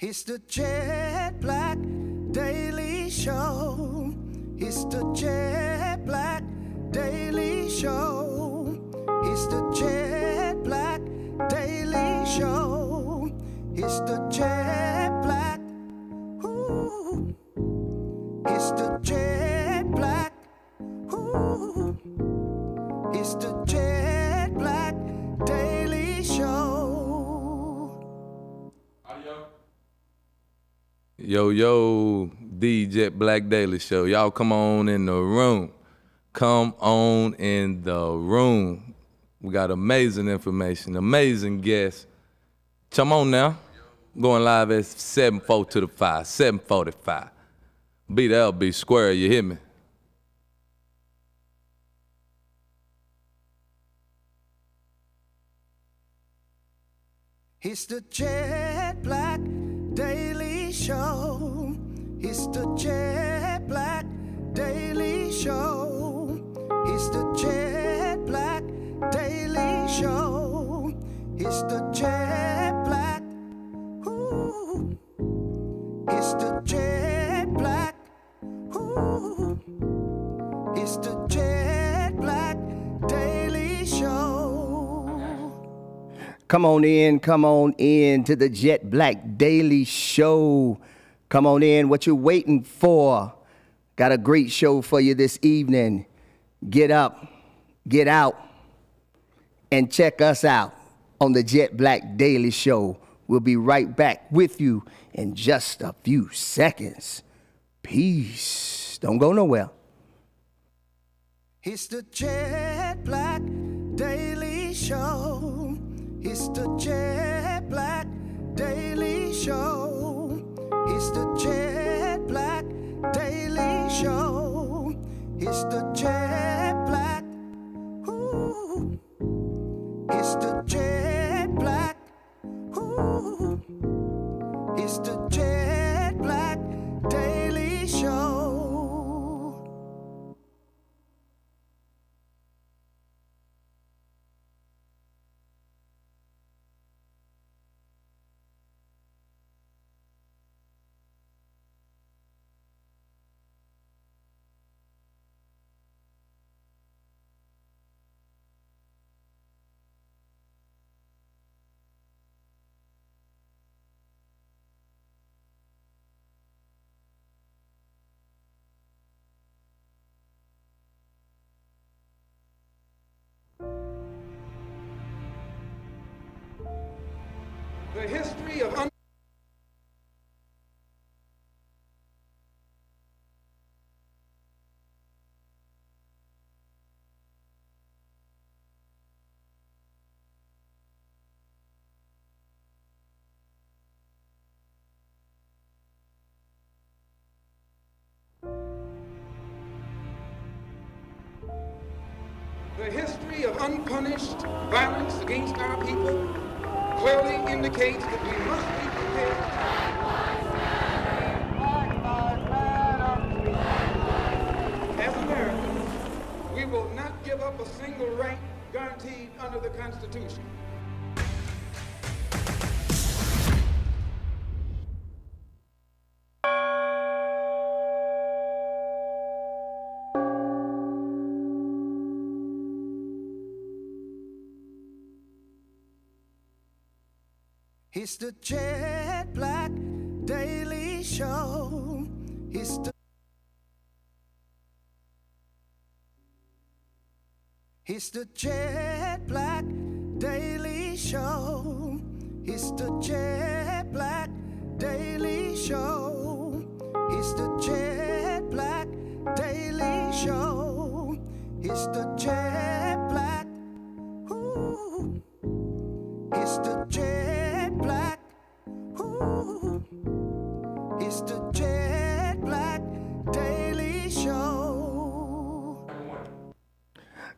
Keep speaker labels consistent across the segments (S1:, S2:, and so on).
S1: It's the Jetblack Daily Show. It's the Jetblack Daily Show. It's the Jetblack Daily Show. It's the Jetblack. Ooh. It's the Jetblack. Ooh. It's the Jetblack Daily Show.
S2: Yo, the Jetblack Daily Show. Y'all come on in the room. Come on in the room. We got amazing information, amazing guests. Come on now. Going live at 7:4 to the 5, 7:45. Be the LB square, you hear me?
S1: It's the Jetblack Daily Show. It's the Jetblack Daily Show. It's the Jetblack Daily Show. It's the Jetblack. Ooh. It's the Jetblack. Ooh. It's the Jetblack Daily Show.
S3: Come on in to the Jetblack Daily Show. Come on in, what you waiting for? Got a great show for you this evening. Get up, get out, and check us out on the Jetblack Daily Show. We'll be right back with you in just a few seconds. Peace. Don't go nowhere.
S1: It's the Jetblack Daily Show. It's the Jetblack Daily Show. It's the Jetblack Daily Show. It's the Jetblack. Ooh. It's the Jetblack. Ooh. It's the Jetblack Daily Show.
S4: The history of unpunished violence against our people clearly indicates that we must be prepared. As Americans, we will not give up a single right guaranteed under the Constitution.
S1: It's the Jetblack Daily Show. It's the Jetblack Daily Show. It's the Jetblack Daily Show. It's the Jetblack Daily Show. It's the Jetblack. Ooh. It's the Jetblack. Ooh. It's the Jetblack Daily Show.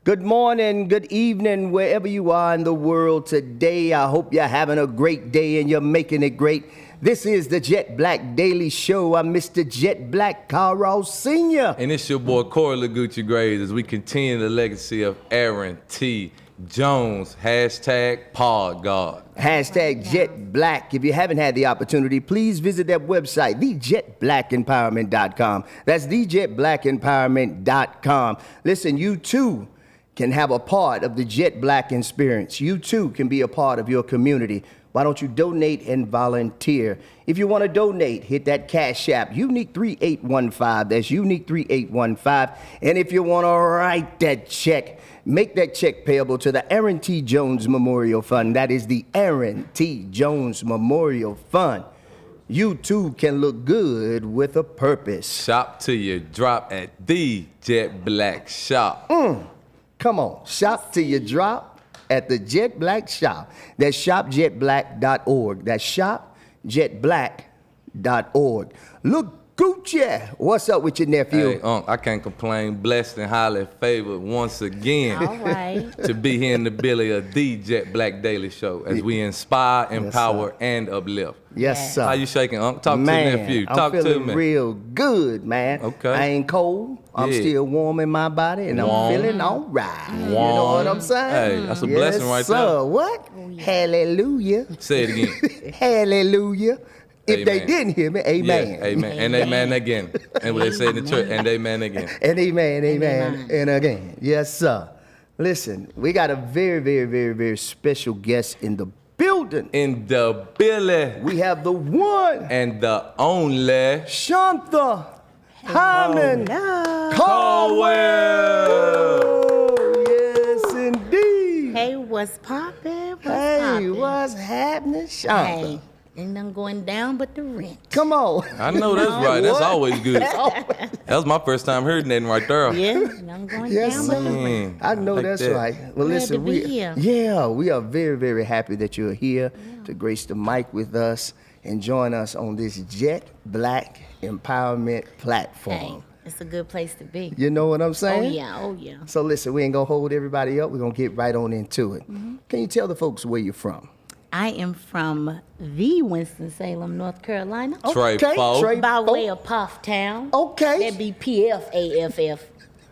S3: Good morning, good evening, wherever you are in the world today. I hope you're having a great day and you're making it great. This is the Jetblack Daily Show. I'm Mr. Jetblack, Carl Sr.
S2: And it's your boy, Corey Legucci Graves, as we continue the legacy of Aaron T. Jones, hashtag Pod God.
S3: Hashtag Jetblack. If you haven't had the opportunity, please visit that website, thejetblackempowerment.com. That's thejetblackempowerment.com. Listen, you too can have a part of the Jet Black experience. You too can be a part of your community. Why don't you donate and volunteer? If you want to donate, hit that Cash App, Unique 3815. That's Unique 3815. And if you want to write that check, make that check payable to the Aaron T. Jones Memorial Fund. That is the Aaron T. Jones Memorial Fund. You too can look good with a purpose.
S2: Shop till you drop at the Jet Black Shop.
S3: Come on, shop till you drop at the Jet Black Shop. That's shopjetblack.org. That's shopjetblack.org. Legucci, what's up with your nephew?
S2: Hey, I can't complain. Blessed and highly favored once again.
S5: All right.
S2: To be here in the belly of the Jet Black Daily Show as we inspire, empower, and uplift.
S3: Yes, sir.
S2: How you shaking, Unc? Talk
S3: Man,
S2: to the nephew.
S3: I'm
S2: Talk to
S3: feeling
S2: me.
S3: real good, man.
S2: Okay.
S3: I ain't cold. I'm
S2: Yeah.
S3: still warm in my body, and
S2: Warm.
S3: I'm feeling all right. You know
S2: Warm.
S3: what I'm saying?
S2: Hey, that's a blessing right
S3: sir.
S2: there.
S3: What? Hallelujah.
S2: Say it again.
S3: Hallelujah. If they
S2: Amen.
S3: didn't hear me, amen.
S2: Yeah, amen. And amen again. And what they say in the church, and amen again.
S3: And amen, amen,
S5: Amen.
S3: and again. Yes, sir. Listen, we got a very, very, very, very special guest in the building.
S2: In the belly
S3: We have the one,
S2: and the only
S3: SHANTHA Hyman
S2: Caldwell.
S3: Oh, yes, indeed.
S5: Hey, what's poppin'? What's
S3: Hey,
S5: poppin'?
S3: what's happening, SHANTHA?
S5: Hey, ain't nothing going down but the rent.
S3: Come on.
S2: I know that's right. That's
S3: What?
S2: always good. That was my first time hearing that right there.
S5: Yeah, nothing going
S3: Yes,
S5: down but the
S3: sir.
S5: rent.
S3: I know
S2: Like
S3: that's
S2: that.
S3: right. Well,
S5: Glad
S3: listen,
S5: to be here.
S3: yeah, we are very, very happy that you're here to grace the mic with us and join us on this Jet Black Empowerment platform.
S5: Hey, it's a good place to be.
S3: You know what I'm
S5: Oh
S3: saying?
S5: yeah, oh yeah.
S3: So listen, we ain't gonna hold everybody up. We're gonna get right on into it. Can you tell the folks where you're from?
S5: I am from the Winston-Salem, North Carolina.
S2: Trey
S3: Okay,
S2: Foe.
S3: Trey
S5: By
S3: Foe.
S5: way of Pufftown.
S3: Okay.
S5: That'd be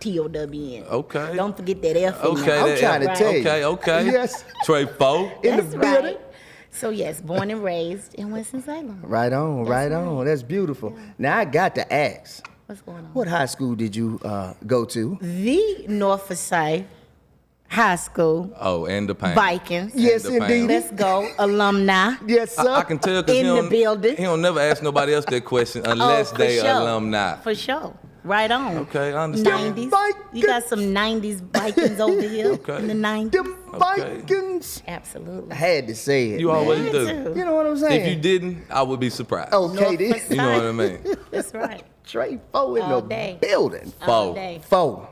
S5: PFAFFTOWN.
S2: Okay.
S5: Don't forget that F in
S2: Okay,
S5: there.
S3: I'm
S2: that-
S3: trying to tell you.
S2: Okay.
S3: Yes.
S2: Trey Foe.
S3: In
S5: That's
S3: the building.
S5: right. So yes, born and raised in Winston-Salem.
S3: Right on, right on. That's beautiful. Now I got to ask,
S5: What's going on?
S3: what high school did you go to?
S5: The North Forsyth High School
S2: Oh, and the pain.
S5: Vikings.
S3: Yes,
S2: the
S3: indeed.
S5: Let's go, alumni.
S3: Yes, sir.
S2: I can tell because
S5: In the building.
S2: He don't never ask nobody else that question unless
S5: for
S2: they
S5: sure.
S2: alumni.
S5: For sure. Right on.
S2: Okay, I understand.
S5: 90s.
S3: Vikings.
S5: You got some 90s Vikings over here
S2: Okay.
S5: in the 90s.
S3: Them Vikings.
S5: Absolutely.
S3: I had to say it.
S2: You
S3: man.
S2: always
S5: Me
S2: do.
S5: too.
S3: You know what I'm saying?
S2: If you didn't, I would be surprised.
S3: Okay,
S5: North
S3: then.
S5: Forsyth.
S2: You know what I mean?
S5: That's right.
S3: Trey Foe in
S5: All
S3: the
S5: day.
S3: building.
S5: All
S2: Foe.
S5: day.
S3: Foe.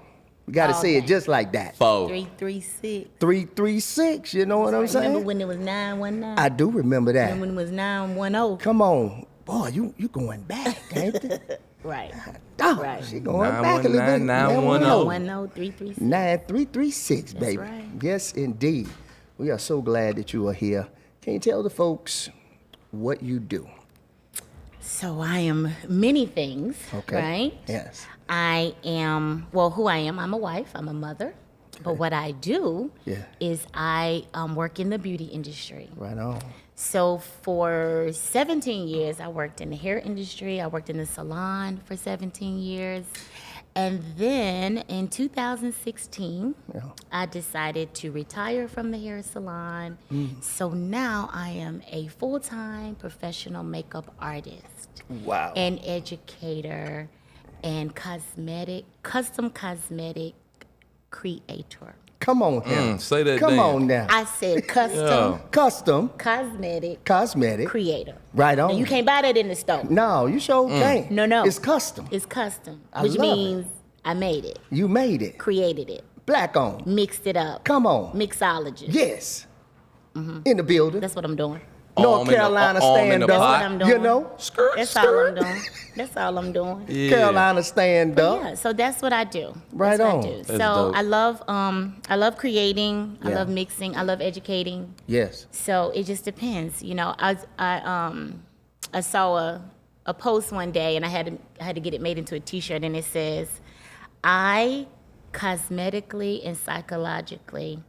S3: We got to
S5: All
S3: say it
S5: day.
S3: just like that.
S2: Foe.
S5: 336.
S3: 336, you know what I'm saying?
S5: Remember when it was 919?
S3: I do remember that.
S5: And when it was 910?
S3: Come on. Boy, you going back, ain't you?
S5: Right.
S3: Oh,
S5: Right.
S3: she going back a little bit.
S2: 919.
S5: 910-336.
S3: 9336, baby.
S5: right.
S3: Yes, indeed. We are so glad that you are here. Can you tell the folks what you do?
S5: So I am many things,
S3: Okay.
S5: right?
S3: Yes.
S5: I am, well, who I am, I'm a wife, I'm a mother. But what I do
S3: Yeah.
S5: is I work in the beauty industry.
S3: Right on.
S5: So for 17 years, I worked in the hair industry. I worked in the salon for 17 years. And then in 2016,
S3: Yeah.
S5: I decided to retire from the hair salon. So now I am a full-time professional makeup artist
S3: Wow.
S5: and educator and custom cosmetic creator.
S3: Come on here.
S2: Say that
S3: Come
S2: damn.
S3: on now.
S5: I said custom
S2: Yeah.
S3: Custom
S5: cosmetic
S3: cosmetic.
S5: creator.
S3: Right on.
S5: Now, you can't buy that in the store.
S3: No, you sure can't.
S5: No.
S3: It's custom.
S5: It's custom,
S3: I
S5: which
S3: love it.
S5: means I made it,
S3: You made it.
S5: created it,
S3: Black on.
S5: mixed it up.
S3: Come on.
S5: Mixologist.
S3: Yes. In the building.
S5: That's what I'm doing.
S3: North
S2: Arm in the-
S3: Carolina
S2: arm in
S3: stand
S2: the
S3: up.
S5: That's what
S2: pot.
S5: I'm doing.
S3: You know?
S2: Skirt,
S5: That's all
S2: skirt.
S5: I'm doing. That's all I'm doing.
S2: Yeah.
S3: Carolina stand up.
S5: Yeah, so that's what I do.
S3: Right
S5: That's
S3: on.
S5: What I do.
S2: That's
S5: So
S2: dope.
S5: I love creating. I
S3: Yeah.
S5: love mixing. I love educating.
S3: Yes.
S5: So it just depends. You know, I saw a post one day, and I had to get it made into a T-shirt, and it says, "I cosmetically and psychologically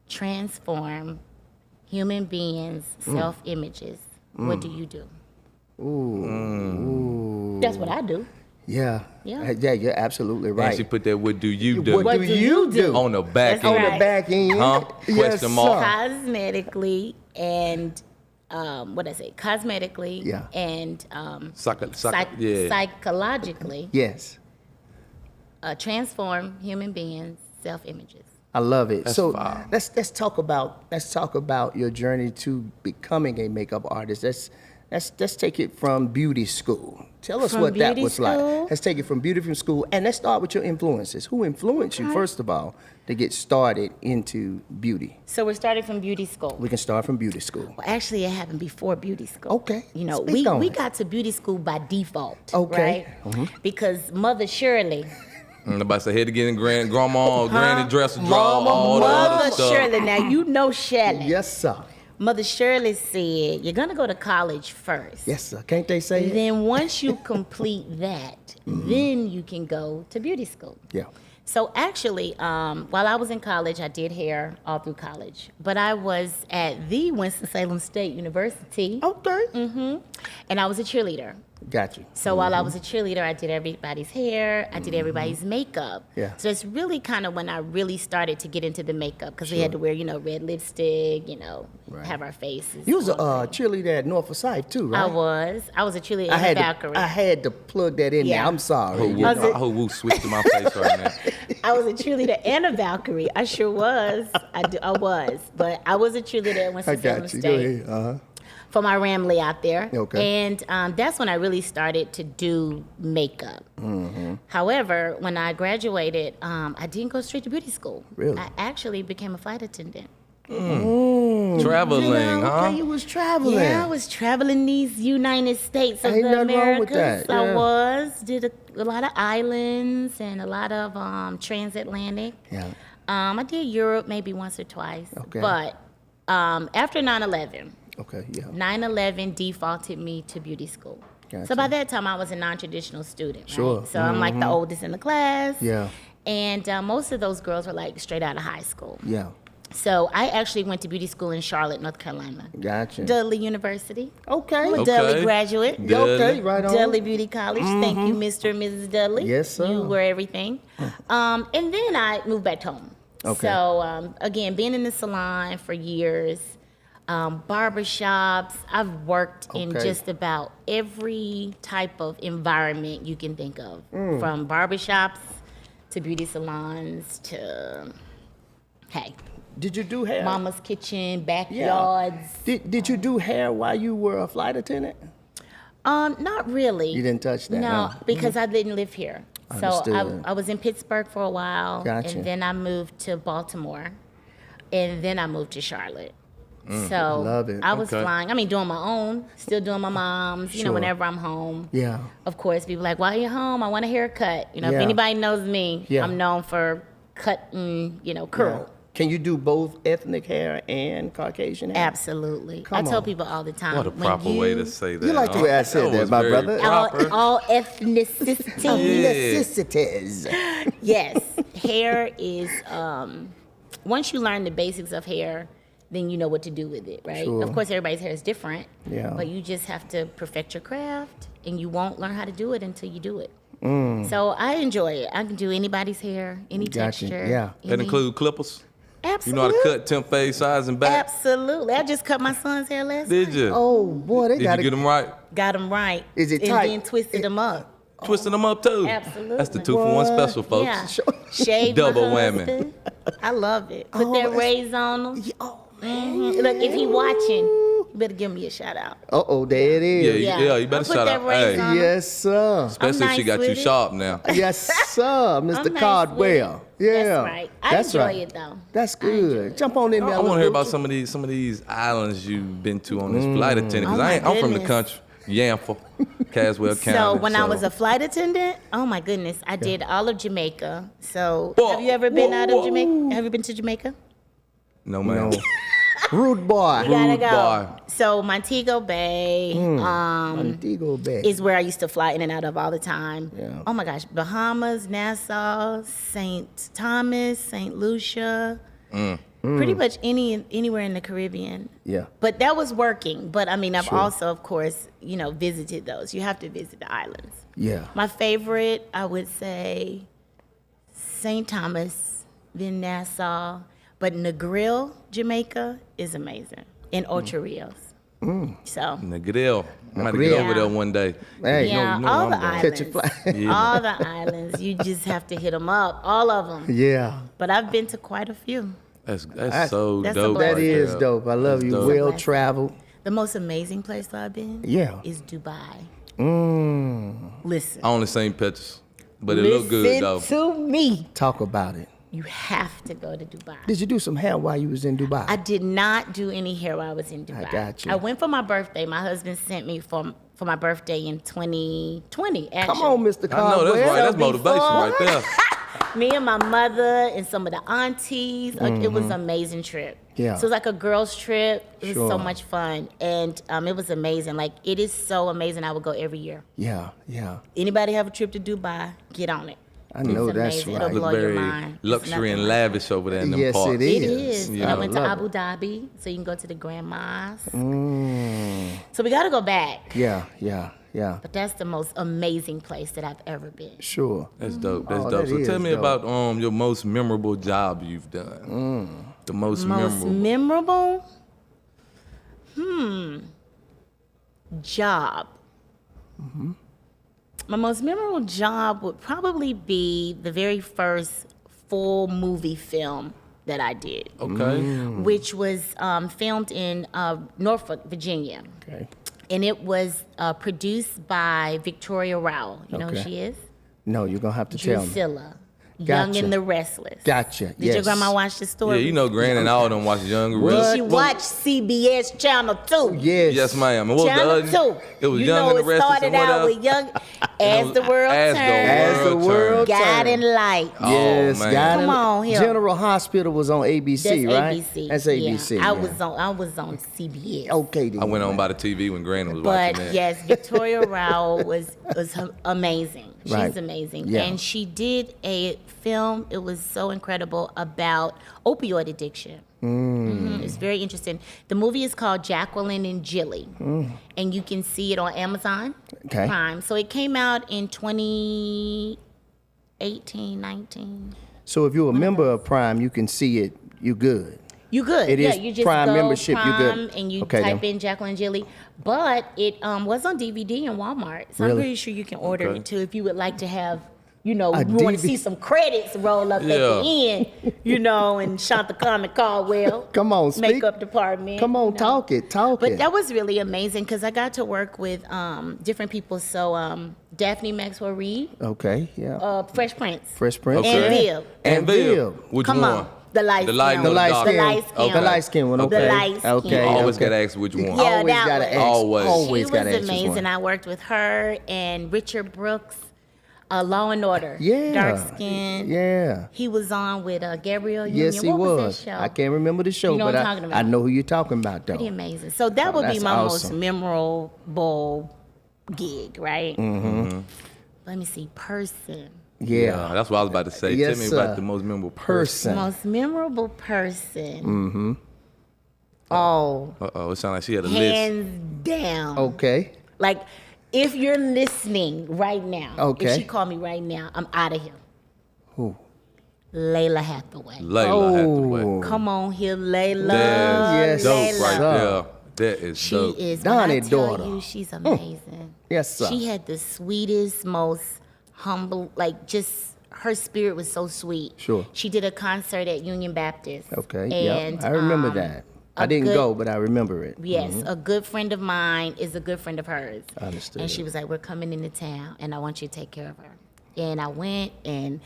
S5: transform human beings' self-images, what do you do?
S3: Ooh.
S5: That's what I do.
S3: Yeah.
S5: Yeah.
S3: Yeah, you're absolutely right.
S2: And she put that, what do you do?
S3: What do you do?
S2: On the back
S5: That's
S2: end.
S5: right.
S3: On the back end.
S2: Huh? Question mark.
S5: Cosmetically and cosmetically
S3: Yeah.
S5: and
S2: Yeah.
S5: psychologically
S3: Yes.
S5: transform human beings' self-images.
S3: I love it.
S2: That's
S3: So
S2: fire.
S3: let's talk about your journey to becoming a makeup artist. Let's take it from beauty school. Tell us
S5: From
S3: what that
S5: beauty
S3: was
S5: school?
S3: like. Let's take it from beauty school, and let's start with your influences. Who influenced you first of all to get started into beauty?
S5: So we're starting from beauty school.
S3: We can start from beauty school.
S5: Well, actually, it happened before beauty school.
S3: Okay.
S5: You know,
S3: Speak on
S5: we
S3: it.
S5: got to beauty school by default.
S3: Okay.
S5: Right? Because Mother Shirley,
S2: Nobody said, had to get in grandma or granny dress and draw
S3: Mama,
S2: all the other
S5: Mother
S2: stuff.
S5: Shirley. Now you know Shirley.
S3: Yes, sir.
S5: Mother Shirley said, "You're gonna go to college first.
S3: Yes, sir. Can't they say it?
S5: Then once you complete that, then you can go to beauty school."
S3: Yeah.
S5: So actually, while I was in college, I did hair all through college. But I was at the Winston-Salem State University,
S3: Okay.
S5: and I was a cheerleader.
S3: Got you.
S5: So while I was a cheerleader, I did everybody's hair, I did everybody's makeup.
S3: Yeah.
S5: So it's really kind of when I really started to get into the makeup, because we had to wear, red lipstick, have our faces.
S3: You was a
S5: all right.
S3: cheerleader at North Forsyth too, right?
S5: I was a cheerleader at Valkyrie.
S3: I had to plug that in there.
S5: Yeah.
S3: I'm sorry.
S2: Who
S5: Was it-
S2: woo switched to my face right now.
S5: I was a cheerleader and a Valkyrie. I sure was. I was. But I was a cheerleader at
S3: I
S5: Winston-Salem
S3: got you.
S5: State.
S3: Go ahead.
S5: For my Ramley out there.
S3: Okay.
S5: And that's when I really started to do makeup.
S3: Mm-hmm.
S5: However, when I graduated, I didn't go straight to beauty school.
S3: Really?
S5: I actually became a flight attendant.
S2: Traveling, huh?
S3: Okay, you was traveling.
S5: Yeah, I was traveling these United States of
S3: Ain't
S5: the
S3: nothing wrong with
S5: Americas.
S3: that,
S5: I
S3: yeah.
S5: was. Did a lot of islands and a lot of transatlantic.
S3: Yeah.
S5: I did Europe maybe once or twice.
S3: Okay.
S5: But after 9/11,
S3: Okay, yeah.
S5: 9/11 defaulted me to beauty school.
S3: Gotcha.
S5: So by that time, I was a non-traditional student. Right?
S3: Sure.
S5: So I'm like the oldest in the class.
S3: Yeah.
S5: And most of those girls were like straight out of high school.
S3: Yeah.
S5: So I actually went to beauty school in Charlotte, North Carolina.
S3: Gotcha.
S5: Dudley University.
S3: Okay.
S5: I'm a
S2: Okay.
S5: Dudley graduate.
S3: Okay, right on.
S5: Dudley Beauty College. Thank you, Mr. and Mrs. Dudley.
S3: Yes, sir.
S5: You were everything. And then I moved back home.
S3: Okay.
S5: So, again, being in the salon for years, barbershops, I've worked in
S3: Okay.
S5: just about every type of environment you can think of. From barbershops to beauty salons to, hey,
S3: Did you do hair?
S5: mama's kitchen,
S3: Yeah.
S5: backyards.
S3: Did you do hair while you were a flight attendant?
S5: Not really.
S3: You didn't touch that,
S5: No,
S3: huh?
S5: because I didn't live here. So
S3: Understood.
S5: I was in Pittsburgh for a while,
S3: Gotcha.
S5: and then I moved to Baltimore, and then I moved to Charlotte. So
S3: Love it.
S5: I was
S2: Okay.
S5: flying. I mean, doing my own, still doing my mom's. You know,
S3: Sure.
S5: whenever I'm home.
S3: Yeah.
S5: Of course, people are like, "Why are you home? I want a haircut." You know,
S3: Yeah.
S5: if anybody knows me,
S3: Yeah.
S5: I'm known for cutting. Curl.
S3: Yeah. Can you do both ethnic hair and Caucasian hair?
S5: Absolutely.
S3: Come
S5: I tell
S3: on.
S5: people all the time.
S2: What a
S5: when
S2: proper way to
S5: you-
S2: say that.
S3: You like the way I said that,
S2: was
S3: my
S2: very
S3: brother.
S2: proper.
S5: all ethnicity.
S3: Necessities.
S5: Yes, hair is. Once you learn the basics of hair, then you know what to do with it, right?
S3: Sure.
S5: Of course, everybody's hair is different.
S3: Yeah.
S5: But you just have to perfect your craft, and you won't learn how to do it until you do it. So I enjoy it. I can do anybody's hair, any
S3: Gotcha,
S5: texture.
S3: yeah.
S2: That
S5: any-
S2: include clippers? You
S5: Absolutely.
S2: know how to cut temp fade, size, and back?
S5: Absolutely. I just cut my son's hair last
S2: Did
S5: night.
S2: you?
S3: Oh boy, they
S2: Did
S3: got
S2: you get them right?
S5: Got them right.
S3: Is it
S5: and
S3: tight?
S5: then twisted them up.
S2: Twisting them up too.
S5: Absolutely.
S2: That's the 2-for-1 special, folks.
S5: Yeah. Shave
S2: Double
S5: my
S2: whammy.
S5: husband. I love it. Put
S3: Oh,
S5: that
S3: that's-
S5: rays on them.
S3: Oh,
S5: Look, if he watching, you better give me a shout out.
S3: oh, there it
S2: Yeah,
S3: is.
S2: yeah, you better
S5: I'll put
S2: shout
S5: that
S2: out.
S5: rays
S2: Hey,
S5: on.
S3: Yes, sir.
S2: especially if she
S5: nice
S2: got you
S5: with it.
S2: sharp now.
S3: Yes, sir, Mr.
S5: I'm nice
S3: Cardwell.
S5: with it.
S3: Yeah,
S5: That's right. I
S3: That's
S5: enjoy
S3: right.
S5: it, though.
S3: That's
S5: I enjoy
S3: good.
S5: it.
S3: Jump on in there.
S2: I want to hear about
S3: Legucci.
S2: some of these islands you've been to on this flight attendant. Cause
S5: Oh, my
S2: I'm from the
S5: goodness.
S2: country, Yamfa, Caswell County.
S5: So when I was a flight attendant, oh my goodness, I did all of Jamaica. So
S2: Whoa,
S5: have you ever been
S2: whoa,
S5: out
S2: whoa.
S5: of Jamaica? Have you been to Jamaica?
S2: no man,
S3: No. Rude boy.
S5: You gotta
S2: Rude
S5: go.
S2: boy.
S5: So Montego Bay
S3: Montego Bay.
S5: is where I used to fly in and out of all the time.
S3: Yeah.
S5: Oh my gosh, Bahamas, Nassau, St. Thomas, St. Lucia. Pretty much anywhere in the Caribbean.
S3: Yeah.
S5: But that was working. But I mean, I've
S3: Sure.
S5: also, of course, visited those. You have to visit the islands.
S3: Yeah.
S5: My favorite, I would say, St. Thomas, then Nassau. But Negril, Jamaica, is amazing. And Ocho Rios. So.
S2: Negril. I might get
S3: Negril.
S2: over there one day.
S3: Hey,
S5: Yeah,
S2: you know
S5: all
S2: I'm
S5: the
S2: going.
S3: Catch a
S5: islands.
S3: fly.
S2: Yeah.
S5: All the islands. You just have to hit them up. All of them.
S3: Yeah.
S5: But I've been to quite a few.
S2: That's so
S5: That's a
S2: dope.
S5: blessing.
S3: That
S2: right
S3: is
S2: there.
S3: dope. I love
S2: That's
S3: you.
S2: dope.
S3: Well
S5: blessing.
S3: traveled.
S5: The most amazing place that I've been
S3: Yeah.
S5: is Dubai. Listen.
S2: I only seen pictures, but it looked good though.
S5: Listen to me.
S3: Talk about it.
S5: You have to go to Dubai.
S3: Did you do some hair while you was in Dubai?
S5: I did not do any hair while I was in Dubai.
S3: got you.
S5: I went for my birthday. My husband sent me for my birthday in 2020, actually.
S3: Come on, Mr.
S2: I know
S3: Caldwell.
S2: that's right. That's
S5: So
S2: motivation right there.
S5: Me and my mother and some of the aunties. Like, it was an amazing trip.
S3: Yeah.
S5: So it was like a girls' trip. It was
S3: Sure.
S5: so much fun. And it was amazing. Like, it is so amazing. I would go every year.
S3: Yeah, yeah.
S5: Anybody have a trip to Dubai, get on it.
S3: I know
S5: It's
S3: that's
S5: amazing.
S3: right.
S5: It'll blow
S2: Look
S5: your
S2: very
S5: mind. It's
S2: luxury
S5: nothing
S2: and
S5: like
S2: lavish over there in them
S3: Yes,
S2: parts.
S3: it
S5: It
S3: is.
S5: is.
S2: Yeah.
S5: And I went to
S3: love
S5: Abu Dhabi, so you can go to the Grand Mosque. So we got to go back.
S3: Yeah, yeah, yeah.
S5: But that's the most amazing place that I've ever been.
S3: Sure.
S2: That's dope. That's
S3: Oh,
S2: dope.
S3: that
S2: So tell
S3: is
S2: me
S3: dope.
S2: about your most memorable job you've done. The most
S5: Most
S2: memorable.
S5: memorable? Job. My most memorable job would probably be the very first full movie film that I did,
S2: Okay.
S5: which was filmed in Norfolk, Virginia.
S3: Okay.
S5: And it was produced by Victoria Rowell. You know who
S3: Okay.
S5: she is?
S3: No, you're going to have to tell me.
S5: Drusilla. Young
S3: Gotcha.
S5: and the Restless.
S3: Gotcha.
S5: Did your
S3: yes.
S5: grandma watch the
S2: Yeah,
S5: story?
S2: you know, Granny and all them watch Young
S3: What?
S2: Real.
S5: She watched CBS Channel 2.
S3: Yes.
S2: Yes, ma'am. And what was
S5: Channel
S2: the
S5: 2.
S2: other? It was
S5: you
S2: Young
S5: know,
S2: and the
S5: it
S2: Restless.
S5: started
S2: and what
S5: out
S2: else?
S5: with Young As the World
S2: As the
S5: Turned.
S3: As the world
S5: Guiding
S3: turned.
S5: Light.
S2: Oh,
S3: Yes,
S2: man.
S3: got
S5: Come
S3: it.
S5: on here.
S3: General Hospital was on ABC,
S5: That's
S3: right?
S5: ABC.
S3: That's ABC.
S5: Yeah.
S3: yeah.
S5: I was on CBS.
S3: Okay, then.
S2: I went on by the TV when Granny was
S5: But
S2: watching that.
S5: yes, Victoria Rowell was amazing. She's
S3: Right.
S5: amazing.
S3: Yeah.
S5: And she did a film, it was so incredible, about opioid addiction. It's very interesting. The movie is called Jacqueline and Jilly. And you can see it on Amazon
S3: Okay.
S5: Prime. So it came out in 2018, 19.
S3: So if you're a member of Prime, you can see it. You good.
S5: You good.
S3: It
S5: yeah,
S3: is
S5: you just
S3: Prime
S5: go
S3: membership, you good.
S5: Prime and you
S3: Okay,
S5: type
S3: then.
S5: in Jacqueline Jilly. But it was on DVD in Walmart. So I'm
S3: Really?
S5: pretty sure you can order
S2: Okay.
S5: it too if you would like to have,
S3: A
S5: you want to
S3: DV
S5: see some credits roll up at the end, and SHANTHA Carmen Caldwell.
S3: Come on, speak.
S5: Makeup department.
S3: Come on,
S5: you know.
S3: talk it.
S5: But that was really amazing because I got to work with different people. So Daphne Maxwell Reid,
S3: Okay, yeah.
S5: Fresh Prince,
S3: Fresh Prince.
S5: and
S2: Okay.
S5: Bill.
S3: And Bill.
S2: Which
S5: Come
S2: one?
S5: on. The light
S2: The light
S5: skin
S2: or
S3: The light
S2: dark?
S3: skin.
S5: The light skin.
S3: The light skin one.
S2: The
S3: Okay.
S5: light skin.
S3: Okay.
S2: You always
S3: okay.
S2: got to ask which one.
S5: Yeah,
S3: Always
S5: that
S3: gotta
S5: one.
S3: ask.
S2: Always.
S3: Always
S5: She
S3: gotta
S5: was
S3: ask which
S5: amazing.
S3: one.
S5: I worked with her and Richard Brooks, Law and Order.
S3: Yeah.
S5: Dark skin.
S3: Yeah.
S5: He was on with Gabrielle Union.
S3: Yes, he
S5: what
S3: was.
S5: was that show?
S3: I can't remember the show,
S5: You know
S3: but
S5: what I'm talking
S3: I
S5: about.
S3: know who you're talking about, though.
S5: Pretty amazing. So that would be
S3: that's
S5: my most
S3: awesome.
S5: memorable gig, right? Mm-hmm. Let me see. Person.
S3: Yeah.
S2: That's what I was about to say.
S3: Yes,
S2: Tell me
S3: sir.
S2: about the most memorable person.
S5: Most memorable person. Mm-hmm. Oh,
S2: Uh-oh, it sounded like she had a list.
S5: hands down.
S3: Okay.
S5: Like, if you're listening right now,
S3: Okay.
S5: if she called me right now, I'm out of here.
S3: Who?
S5: Layla Hathaway.
S2: Layla Hathaway.
S5: Come on here, Layla.
S3: Yes,
S2: Dope
S5: Layla.
S2: right
S3: sir.
S2: there. That is
S5: She
S2: dope.
S5: is, when I
S3: Donnie
S5: tell
S3: daughter.
S5: you, she's amazing.
S3: Yes, sir.
S5: She had the sweetest, most humble, like just her spirit was so sweet.
S3: Sure.
S5: She did a concert at Union Baptist.
S3: Okay.
S5: And
S3: Yeah. I remember that. I
S5: a
S3: didn't
S5: good-
S3: go, but I remember it.
S5: Yes, a good friend of mine is a good friend of hers.
S3: I understood.
S5: And she was like, "We're coming into town, and I want you to take care of her." And I went, and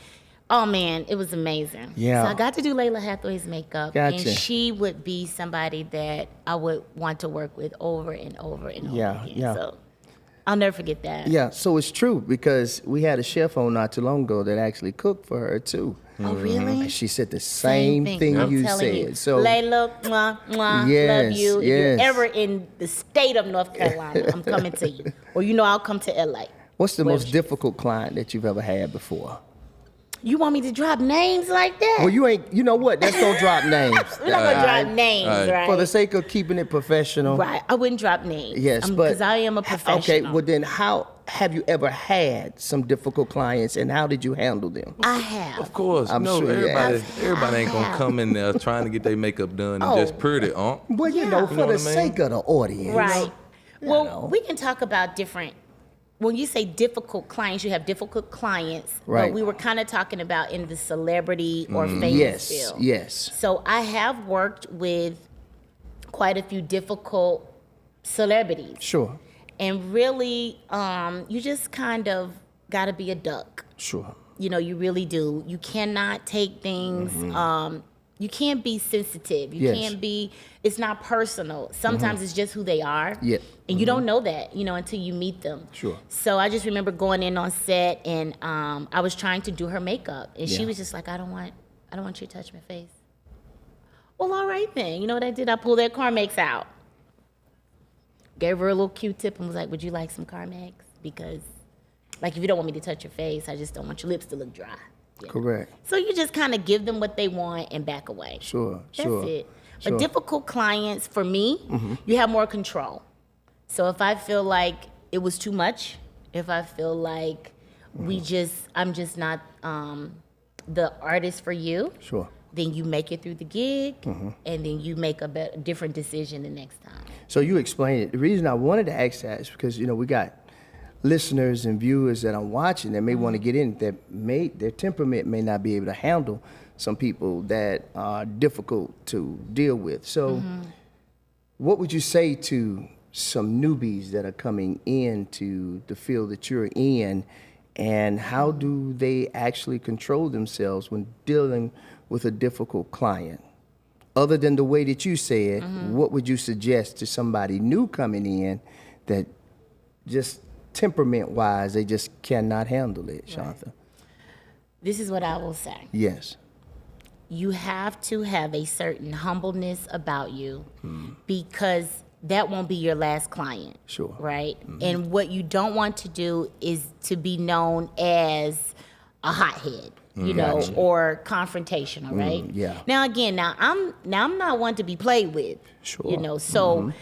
S5: oh man, it was amazing.
S3: Yeah.
S5: So I got to do Layla Hathaway's makeup,
S3: Gotcha.
S5: and she would be somebody that I would want to work with over and over and over
S3: Yeah,
S5: again.
S3: yeah.
S5: So I'll never forget that.
S3: Yeah, so it's true because we had a chef on not too long ago that actually cooked for her too.
S5: Oh really?
S3: And she said the same thing
S5: I'm
S3: you
S5: telling
S3: said.
S5: You.
S3: So
S5: Layla, mwah, mwah,
S3: Yes,
S5: love you. If
S3: yes.
S5: you're ever in the state of North Carolina, I'm coming to you. Or I'll come to LA.
S3: what's the
S5: Where
S3: most
S5: she-
S3: difficult client that you've ever had before?
S5: You want me to drop names like that?
S3: Well, you know what? Let's don't drop names.
S5: We're not going to drop names, right?
S3: For the sake of keeping it professional.
S5: Right. I wouldn't drop names.
S3: Yes, but.
S5: Because I am a professional.
S3: Okay, well then how have you ever had some difficult clients and how did you handle them?
S5: I have.
S2: Of course.
S3: I'm
S2: no,
S3: sure you
S2: everybody ain't going to come in there trying to get their makeup done and just pretty, huh?
S3: Well, you know, for the sake of the audience.
S5: Right. Well, we can talk about different. When you say difficult clients, you have difficult clients.
S3: Right.
S5: But we were kind of talking about in the celebrity or famous field.
S3: Yes.
S5: So I have worked with quite a few difficult celebrities.
S3: Sure.
S5: And really, you just kind of got to be a duck.
S3: Sure.
S5: You know, you really do. You cannot take things, you can't be sensitive. You can't be, it's not personal. Sometimes it's just who they are.
S3: Yeah.
S5: And you don't know that, you know, until you meet them.
S3: Sure.
S5: So I just remember going in on set and I was trying to do her makeup. And she
S3: Yeah.
S5: was just like, I don't want you to touch my face. Well, all right then. You know what I did? I pulled that Carmax out. Gave her a little Q-tip and was like, would you like some Carmax? Because, like, if you don't want me to touch your face, I just don't want your lips to look dry. You know?
S3: Correct.
S5: So you just kind of give them what they want and back away.
S3: Sure.
S5: That's it.
S3: Sure.
S5: But difficult clients, for me, you have more control. So if I feel like it was too much, if I feel like I'm just not the artist for you,
S3: Sure.
S5: then you make it through the gig, and then you make a different decision the next time.
S3: So you explained it. The reason I wanted to ask that is because, you know, we got listeners and viewers that I'm watching that may want to get in their temperament may not be able to handle some people that are difficult to deal with. So what would you say to some newbies that are coming into the field that you're in, and how do they actually control themselves when dealing with a difficult client? Other than the way that you said, what would you suggest to somebody new coming in that just temperament-wise, they just cannot handle it, Shantha?
S5: This is what I will say.
S3: Yes.
S5: You have to have a certain humbleness about you because that won't be your last client.
S3: Sure.
S5: Right? And what you don't want to do is to be known as a hothead. You know, or confrontational, right?
S3: Yeah.
S5: Now again, I'm not one to be played with.
S3: Sure.
S5: You know, so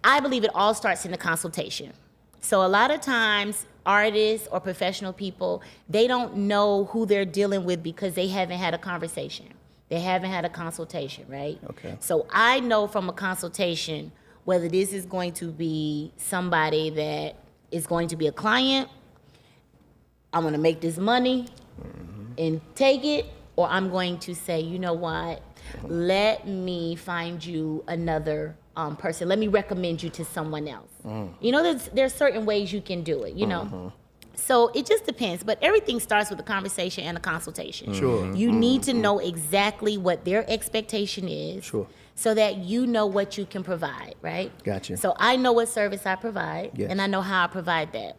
S5: I believe it all starts in the consultation. So a lot of times artists or professional people, they don't know who they're dealing with because they haven't had a conversation. They haven't had a consultation, right?
S3: Okay.
S5: So I know from a consultation whether this is going to be somebody that is going to be a client, I'm gonna make this money and take it, or I'm going to say, you know what, let me find you another person. Let me recommend you to someone else. You know, there's certain ways you can do it, you know. So it just depends, but everything starts with a conversation and a consultation.
S3: Sure.
S5: You need to know exactly what their expectation is.
S3: Sure.
S5: So that you know what you can provide, right?
S3: Gotcha.
S5: So I know what service I provide,
S3: Yes.
S5: and I know how I provide that.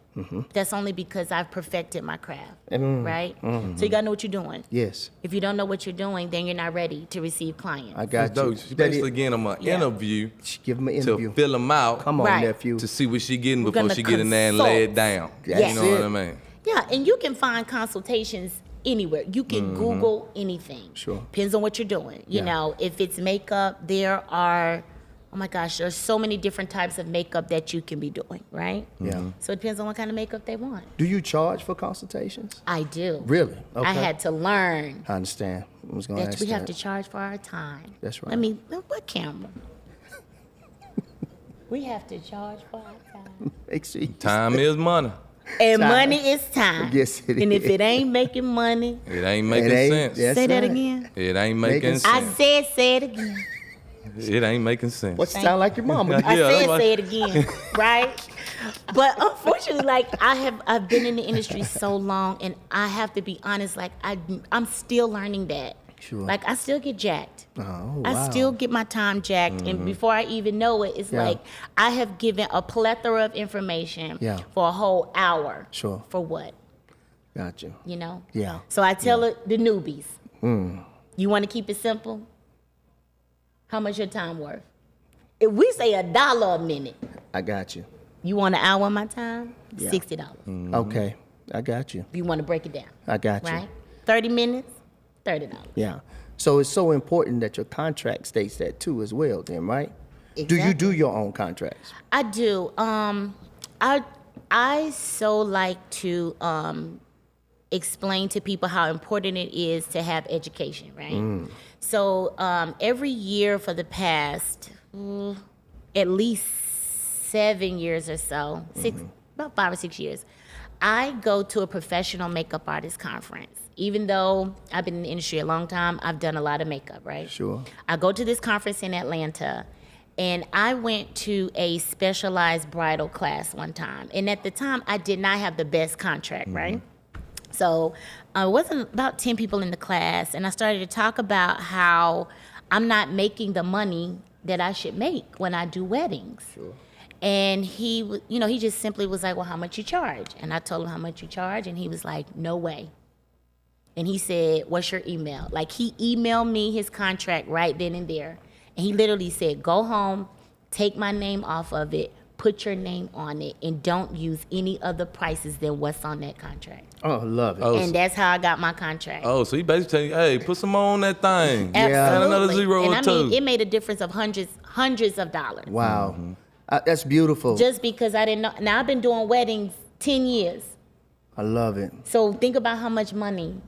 S5: That's only because I've perfected my craft, right? So you gotta know what you're doing.
S3: Yes.
S5: If you don't know what you're doing, then you're not ready to receive clients.
S3: I got
S2: So
S3: you.
S2: she basically getting them an interview
S3: Give them an
S2: to
S3: interview.
S2: fill them out
S3: Come on,
S5: Right.
S3: nephew.
S2: to see what she getting
S5: We're
S2: before
S5: gonna
S2: she get in there and lay it
S5: consult.
S2: down.
S3: That's
S2: You know what
S3: it.
S2: I mean?
S5: Yeah, and you can find consultations anywhere. You can Google anything.
S3: Sure.
S5: Depends on what you're doing. You know, if it's makeup, there are, oh my gosh, there's so many different types of makeup that you can be doing, right?
S3: Yeah.
S5: So it depends on what kind of makeup they want.
S3: Do you charge for consultations?
S5: I do.
S3: Really? Okay.
S5: I had to learn
S3: I understand. I was going to
S5: that
S3: ask
S5: we have
S3: that.
S5: to charge for our time.
S3: That's right.
S5: Let me, what camera? We have to charge for our time.
S3: Make sure you-
S2: Time is money.
S5: And
S3: Time.
S5: money is time.
S3: Yes, it
S5: And if
S3: is.
S5: it ain't making money,
S2: It ain't making
S3: ain't-
S2: sense.
S3: That's
S5: say that
S3: right.
S5: again.
S2: It ain't
S3: Making
S2: making
S3: sense.
S5: I
S2: sense.
S5: said, say it again.
S2: It ain't making sense.
S3: What you sound like your mama?
S5: I
S2: Yeah, that's
S5: said,
S2: why-
S5: say it again, right? But unfortunately, like I've been in the industry so long, and I have to be honest, like I'm still learning that.
S3: Sure.
S5: Like I still get jacked.
S3: Oh,
S5: I
S3: wow.
S5: still get my time jacked, and before I even know it, it's
S3: Yeah.
S5: like I have given a plethora of information
S3: Yeah.
S5: for a whole hour.
S3: Sure.
S5: For what?
S3: Got you.
S5: You know?
S3: Yeah.
S5: So I tell the newbies, you want to keep it simple? How much your time worth? If we say $1 a minute,
S3: I got you.
S5: you want an hour of my time?
S3: Yeah.
S5: $60.
S3: Okay. I got you.
S5: If you want to break it down.
S3: I got you.
S5: Right? 30 minutes, $30.
S3: Yeah. So it's so important that your contract states that too as well then, right? Do you
S5: Exactly.
S3: do your own contracts?
S5: I do. I so like to explain to people how important it is to have education, right? So every year for the past at least 7 years or so, about 5 or 6 years, I go to a professional makeup artist conference. Even though I've been in the industry a long time, I've done a lot of makeup, right?
S3: Sure.
S5: I go to this conference in Atlanta, and I went to a specialized bridal class one time. And at the time, I did not have the best contract, right? So it wasn't about 10 people in the class, and I started to talk about how I'm not making the money that I should make when I do weddings.
S3: Sure.
S5: And he, he just simply was like, well, how much you charge? And I told him how much you charge, and he was like, no way. And he said, what's your email? Like, he emailed me his contract right then and there. And he literally said, go home, take my name off of it, put your name on it, and don't use any other prices than what's on that contract.
S3: Oh, love it.
S2: Oh,
S5: And that's how I got my contract.
S2: Oh, so he basically telling you, hey, put some more on that thing.
S3: Yeah.
S5: Absolutely.
S2: Another zero
S5: and
S2: or
S5: I
S2: two.
S5: mean, it made a difference of hundreds of dollars.
S3: Wow. That's beautiful.
S5: Just because I didn't know. Now, I've been doing weddings 10 years.
S3: I love it.
S5: So think about how much money,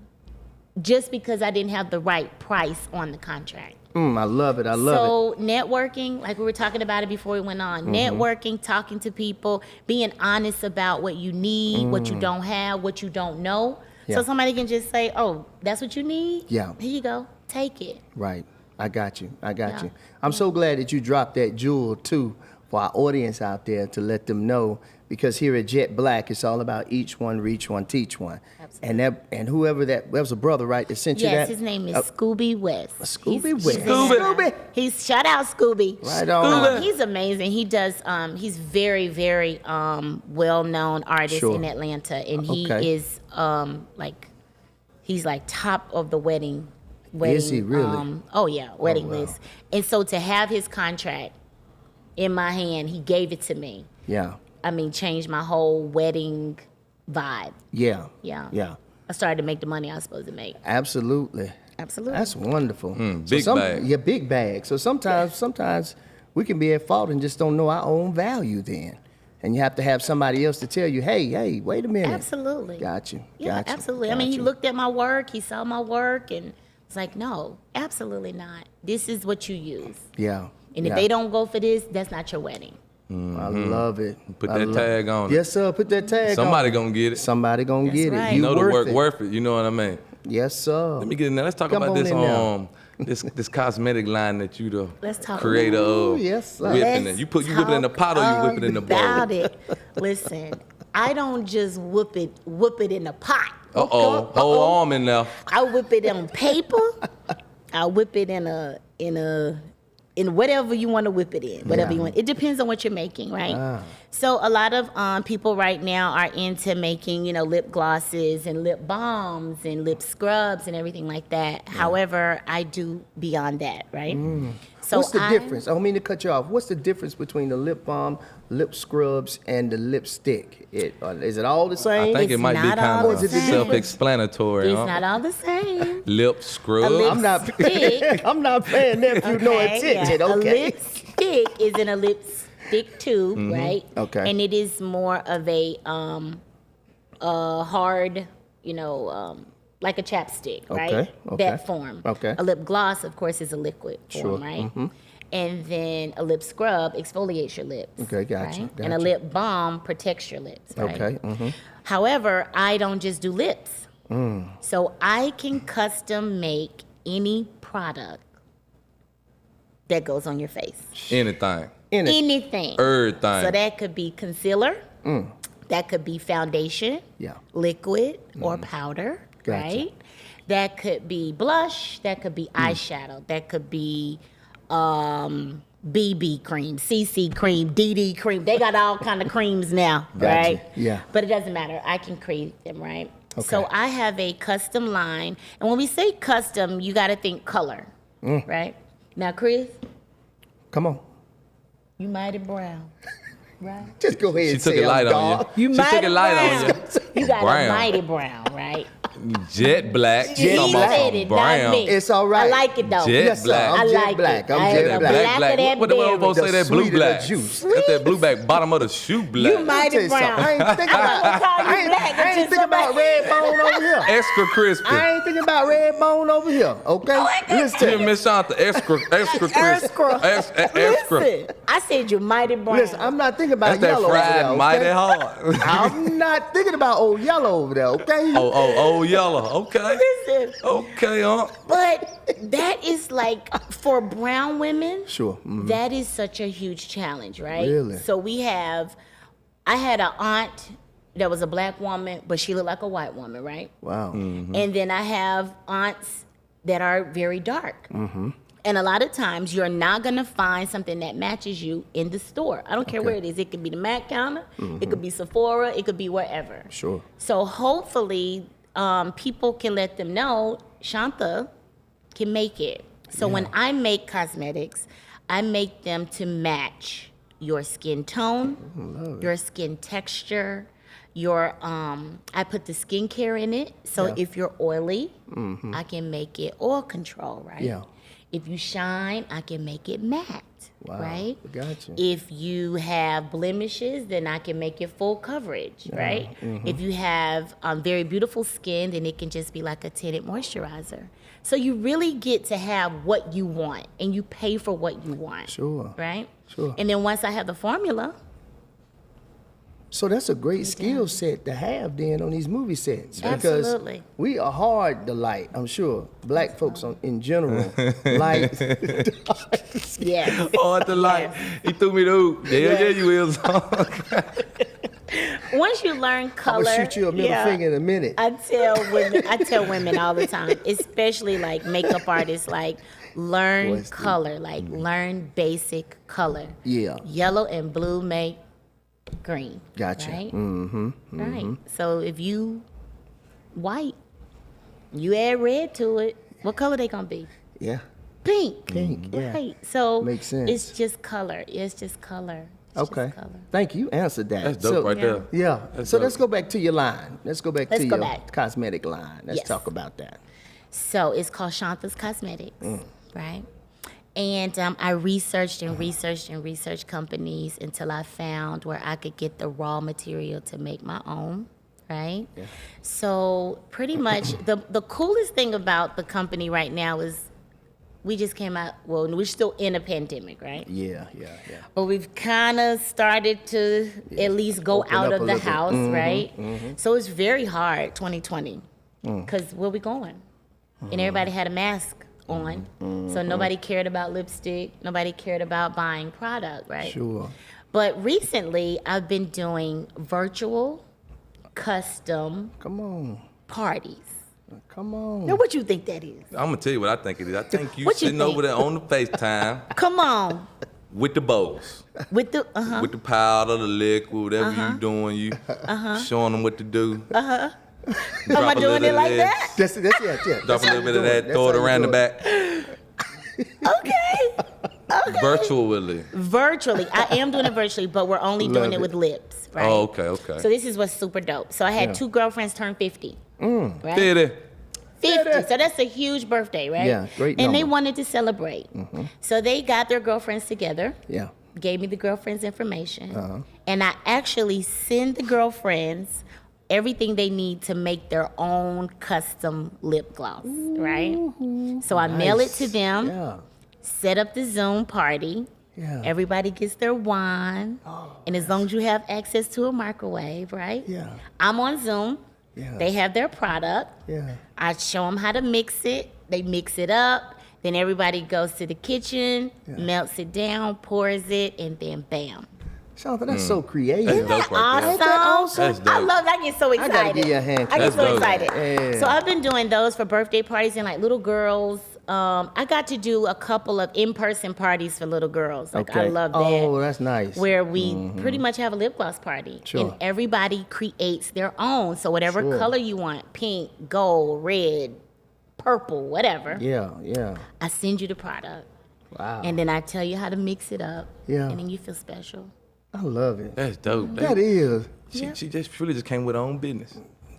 S5: just because I didn't have the right price on the contract.
S3: I love it. I love
S5: So networking, like we were talking about it before we went on, networking, talking to people, being honest about what you need, what you don't have, what you don't know.
S3: Yeah.
S5: So somebody can just say, oh, that's what you need?
S3: Yeah.
S5: Here you go. Take it.
S3: it. Right. I got you. I got
S5: Yeah.
S3: you. I'm so glad that you dropped that jewel too for our audience out there to let them know, because here at Jetblack, it's all about each one, reach one, teach one.
S5: Absolutely.
S3: And whoever that was a brother, right, that sent you that?
S5: Yes, his name is Scooby West.
S3: Scooby
S5: He's-
S3: West.
S5: he's in-
S3: Scooby.
S5: He's shout out Scooby.
S3: Right on.
S5: He's amazing. He does. He's very, very well known artist
S3: Sure.
S5: in Atlanta, and he
S3: Okay.
S5: is he's like top of the wedding.
S3: Is he really?
S5: Oh yeah, wedding
S3: wow.
S5: list. And so to have his contract in my hand, he gave it to me.
S3: Yeah.
S5: I mean, changed my whole wedding vibe.
S3: Yeah.
S5: Yeah.
S3: Yeah.
S5: I started to make the money I was supposed to make.
S3: Absolutely.
S5: Absolutely.
S3: That's wonderful.
S2: big bag.
S3: Yeah, big bag. So sometimes we can be at fault and just don't know our own value then. And you have to have somebody else to tell you, hey, wait a minute.
S5: Absolutely.
S3: Got you.
S5: Yeah,
S3: Got you.
S5: absolutely. I
S3: Got
S5: mean, he
S3: you.
S5: looked at my work, he saw my work, and it's like, no, absolutely not. This is what you use.
S3: Yeah.
S5: And if
S3: yeah.
S5: they don't go for this, that's not your wedding.
S3: I love it.
S2: Put
S3: I
S2: that
S3: love
S2: tag on it.
S3: Yes, sir. Put that tag
S2: Somebody
S3: on.
S2: gonna get it.
S3: Somebody gonna
S5: That's
S3: get
S5: right.
S3: it.
S2: You know the work
S3: it.
S2: worth it. You know what I mean?
S3: Yes, sir.
S2: Let me get in there. Let's talk
S3: Come
S2: about
S3: on
S2: this
S3: in there.
S2: this cosmetic line that you the
S5: Let's talk
S2: creator
S3: Ooh,
S2: of.
S3: yes, sir.
S2: Whipping
S5: Let's
S2: it. You whip it in the pot or you whip it in the bowl?
S5: about it. Listen, I don't just whoop it in the pot.
S2: Uh-oh. Whole arm in there.
S5: I whip it on paper. I whip it in whatever you want to whip it in, whatever
S3: Yeah.
S5: you want. It depends on what you're making, right? So a lot of people right now are into making, lip glosses and lip balms and lip scrubs and everything like that. However, I do beyond that, right? So
S3: What's the difference? I don't mean to cut you off. What's the difference between the lip balm, lip scrubs, and the lipstick? Is it all the
S2: I
S3: same?
S2: think it
S5: It's
S2: might be
S5: not
S2: kind
S5: all
S2: of
S5: the same.
S2: self-explanatory.
S5: It's
S2: huh?
S5: not all the same.
S2: Lip scrub.
S5: A lip
S3: I'm not.
S5: stick.
S3: I'm not paying that if you know attention.
S5: yeah.
S3: Okay.
S5: A lipstick is in a lipstick tube, right?
S3: Okay.
S5: And it is more of a hard, like a chapstick, right?
S3: Okay, okay.
S5: That form.
S3: Okay.
S5: A lip gloss, of course, is a liquid form,
S3: Sure,
S5: right? And then a lip scrub exfoliates your lips.
S3: Okay, gotcha,
S5: right? And a
S3: gotcha.
S5: lip balm protects your lips, right?
S3: Okay.
S5: However, I don't just do lips. So I can custom make any product that goes on your face.
S2: Anything.
S5: Anything.
S2: Everything.
S5: So that could be concealer. That could be foundation.
S3: Yeah.
S5: Liquid or powder,
S3: Gotcha.
S5: right? That could be blush. That could be eyeshadow. That could be BB cream, CC cream, DD cream. They got all kind of creams now,
S3: Gotcha.
S5: right?
S3: Yeah.
S5: But it doesn't matter. I can create them, right? So
S3: Okay.
S5: I have a custom line. And when we say custom, you got to think color, right? Now, Chris,
S3: Come on.
S5: you mighty brown, right?
S3: Just go ahead
S2: She
S3: and
S2: took
S3: say
S2: a light
S3: I'm
S2: on you.
S3: dark.
S5: You
S2: She took
S5: mighty
S2: a light
S5: brown.
S2: on you.
S5: You got
S2: brown.
S5: a mighty brown, right?
S2: Jet black.
S3: Jet
S2: Talking
S3: black.
S2: about some
S5: Said it,
S2: brown.
S5: not me.
S3: It's all right.
S5: I like it though.
S2: Jet
S3: Yes, sir.
S2: black.
S3: I'm
S5: I
S3: jet
S5: like
S3: black.
S5: it.
S3: I'm
S5: I
S3: jet
S5: am
S3: black.
S5: black. Black of that
S2: What the
S5: berry.
S2: folks say
S3: The
S2: that blue
S3: sweet of the
S2: black?
S3: juice.
S2: That's that blue black, bottom of the shoe black.
S5: You mighty
S3: Tell you something.
S5: brown.
S3: I ain't thinking about.
S5: I'm gonna call you black
S3: I ain't
S5: until
S3: thinking about red bone over here.
S2: Extra crispy.
S3: I ain't thinking about red bone over here. Okay, listen to
S2: Yeah,
S3: me.
S2: Miss Shanta, extra crispy. Extra.
S5: Listen, I said you mighty brown.
S3: Listen, I'm not thinking about
S2: That's that
S3: yellow over
S2: fried
S3: there.
S2: mighty
S3: Okay?
S2: hard.
S3: I'm not thinking about old yellow over there. Okay.
S2: Oh, yellow. Okay.
S5: Listen,
S2: Okay,
S5: but that is like for brown women.
S3: Sure.
S5: That is such a huge challenge, right?
S3: Really?
S5: So I had an aunt that was a black woman, but she looked like a white woman, right?
S3: Wow.
S5: And then I have aunts that are very dark. And a lot of times you're not gonna find something that matches you in the store. I don't care where it is. It could be the Mac counter, it could be Sephora, it could be wherever.
S3: Sure.
S5: So hopefully people can let them know Shantha can make it. So when I make cosmetics, I make them to match your skin tone, your skin texture, your I put the skincare in it. So if you're oily, I can make it oil control, right?
S3: Yeah.
S5: If you shine, I can make it matte,
S3: Wow.
S5: right?
S3: Gotcha.
S5: If you have blemishes, then I can make it full coverage, right? If you have very beautiful skin, then it can just be like a tinted moisturizer. So you really get to have what you want, and you pay for what you want.
S3: Sure.
S5: Right?
S3: Sure.
S5: And then once I have the formula,
S3: So that's a great skill set to have then on these movie sets.
S5: Absolutely.
S3: Because we are hard to light, I'm sure. Black folks in general light.
S5: yes.
S2: Oh, at the light. He threw me the hoop. Yeah, you is.
S5: Once you learn
S3: I'm
S5: color,
S3: gonna shoot you a middle finger in a minute.
S5: I tell women all the time, especially like makeup artists, like learn
S3: Boys do.
S5: color, like learn basic color.
S3: Yeah.
S5: Yellow and blue make green.
S3: Gotcha.
S5: Right? Right. So if you white, you add red to it, what color they gonna be?
S3: Yeah.
S5: Pink.
S3: Pink, yeah.
S5: Right. So
S3: Makes sense.
S5: it's just color. It's just color. It's
S3: Okay.
S5: just color.
S3: Thank you. Answered that.
S2: That's dope right there.
S3: Yeah.
S2: That's
S3: So
S2: dope.
S3: let's go back to your line. Let's go back
S5: Let's
S3: to
S5: go
S3: your
S5: back.
S3: cosmetic line. Let's
S5: Yes.
S3: talk about that.
S5: So it's called Shantha's Cosmetics, right? And I researched companies until I found where I could get the raw material to make my own, right? Yeah. So pretty much the coolest thing about the company right now is we just came out, well, we're still in a pandemic, right?
S3: Yeah.
S5: But we've kind of started to at least go
S3: Open
S5: out
S3: up
S5: of
S3: a
S5: the
S3: little bit.
S5: house, right? So it's very hard, 2020, because where we going? And everybody had a mask on, so nobody cared about lipstick, nobody cared about buying product, right?
S3: Sure.
S5: But recently, I've been doing virtual, custom
S3: Come on.
S5: parties.
S3: Come on.
S5: Now, what you think that is?
S2: I'm gonna tell you what I think it is. I think you
S5: What you
S2: sitting
S5: think?
S2: over there on the FaceTime
S5: Come on,
S2: with the bows,
S5: with the
S2: with the powder, the liquid, whatever you doing, you showing them what to do.
S5: Am I doing it like that?
S3: That's yeah.
S2: Drop a little bit of that, throw it around the back.
S5: Okay.
S2: Virtually.
S5: Virtually, I am doing it virtually, but we're only doing
S3: Love
S5: it
S3: it.
S5: with lips, right?
S2: Oh, okay.
S5: So this is what's super dope. So I had two girlfriends turn 50. Right?
S2: Did it?
S5: 50. So that's a huge birthday, right?
S3: Yeah, great
S5: And they
S3: number.
S5: wanted to celebrate. So they got their girlfriends together,
S3: Yeah.
S5: gave me the girlfriends' information, and I actually send the girlfriends everything they need to make their own custom lip gloss, right? So I mail it to them,
S3: Yeah.
S5: set up the Zoom party.
S3: Yeah.
S5: Everybody gets their wine, and as long as you have access to a microwave, right?
S3: Yeah.
S5: I'm on Zoom.
S3: Yeah.
S5: They have their product.
S3: Yeah.
S5: I show them how to mix it. They mix it up. Then everybody goes to the kitchen, melts it down, pours it, and then bam.
S3: Shantha, that's so creative.
S2: That's dope right there.
S5: Awesome.
S3: that awesome?
S2: That's dope.
S5: I love that. I get so excited.
S3: gotta give you a hand
S5: I
S3: clap.
S5: get so
S2: That's dope.
S5: excited.
S3: Yeah.
S5: So I've been doing those for birthday parties and like little girls. I got to do a couple of in-person parties for little girls. Like I love that.
S3: Oh, that's nice.
S5: Where we pretty much have a lip gloss party.
S3: Sure.
S5: And everybody creates their own. So whatever
S3: Sure.
S5: color you want, pink, gold, red, purple, whatever.
S3: Yeah.
S5: I send you the product.
S3: Wow.
S5: And then I tell you how to mix it up.
S3: Yeah.
S5: And then you feel special.
S3: I love it.
S2: That's dope.
S3: That is.
S2: She just really just came with her own business.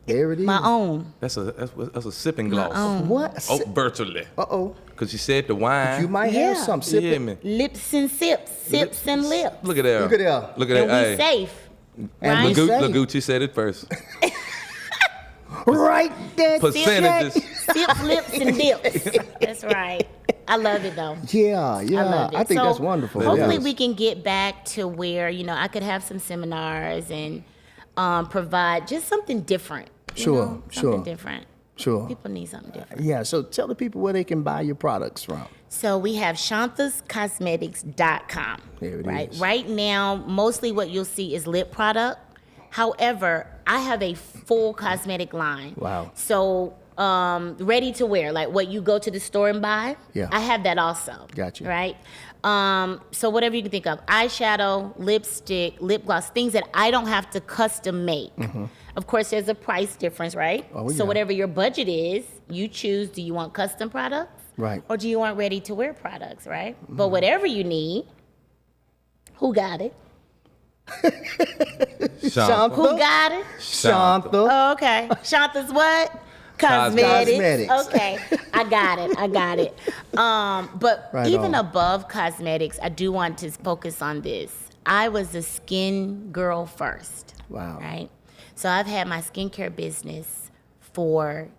S3: There it is.
S5: My own.
S2: That's a sipping gloss.
S3: What?
S2: Oh, virtually.
S3: Uh-oh.
S2: Because she said the wine.
S3: You might have some. Sip
S2: Yeah,
S3: it.
S2: man.
S5: Lips and sips and lips.
S2: Look at that.
S3: Look at that.
S2: Look at
S5: And
S2: that.
S5: we safe.
S3: And
S5: Right?
S3: we safe.
S2: Legucci said it first.
S3: Right there.
S2: Percentages.
S5: Sips, lips, and dips. That's right. I love it though.
S3: Yeah, yeah.
S5: I love it.
S3: I think
S5: So,
S3: that's wonderful.
S5: Hopefully
S3: Yes.
S5: we can get back to where, I could have some seminars and provide just something different.
S3: Sure,
S5: Something different.
S3: Sure.
S5: People need something different.
S3: Yeah, so tell the people where they can buy your products from.
S5: So we have SHANTHAscosmetics.com.
S3: There it
S5: right?
S3: is.
S5: Right now, mostly what you'll see is lip product. However, I have a full cosmetic line.
S3: Wow.
S5: So ready to wear, like what you go to the store and buy.
S3: Yeah.
S5: I have that also.
S3: Gotcha.
S5: Right? So whatever you can think of, eyeshadow, lipstick, lip gloss, things that I don't have to custom make. Of course, there's a price difference, right?
S3: Oh,
S5: So
S3: yeah.
S5: whatever your budget is, you choose, do you want custom products?
S3: Right.
S5: Or do you want ready to wear products, right? But whatever you need, who got it?
S3: Shantha.
S5: Who got it?
S3: Shantha.
S5: Oh, okay. Shantha's what? Cosmetics.
S3: Cosmetics.
S5: Okay. I got it. But
S3: Right
S5: even
S3: on.
S5: above cosmetics, I do want to focus on this. I was a skin girl first.
S3: Wow.
S5: Right? So I've had my skincare business for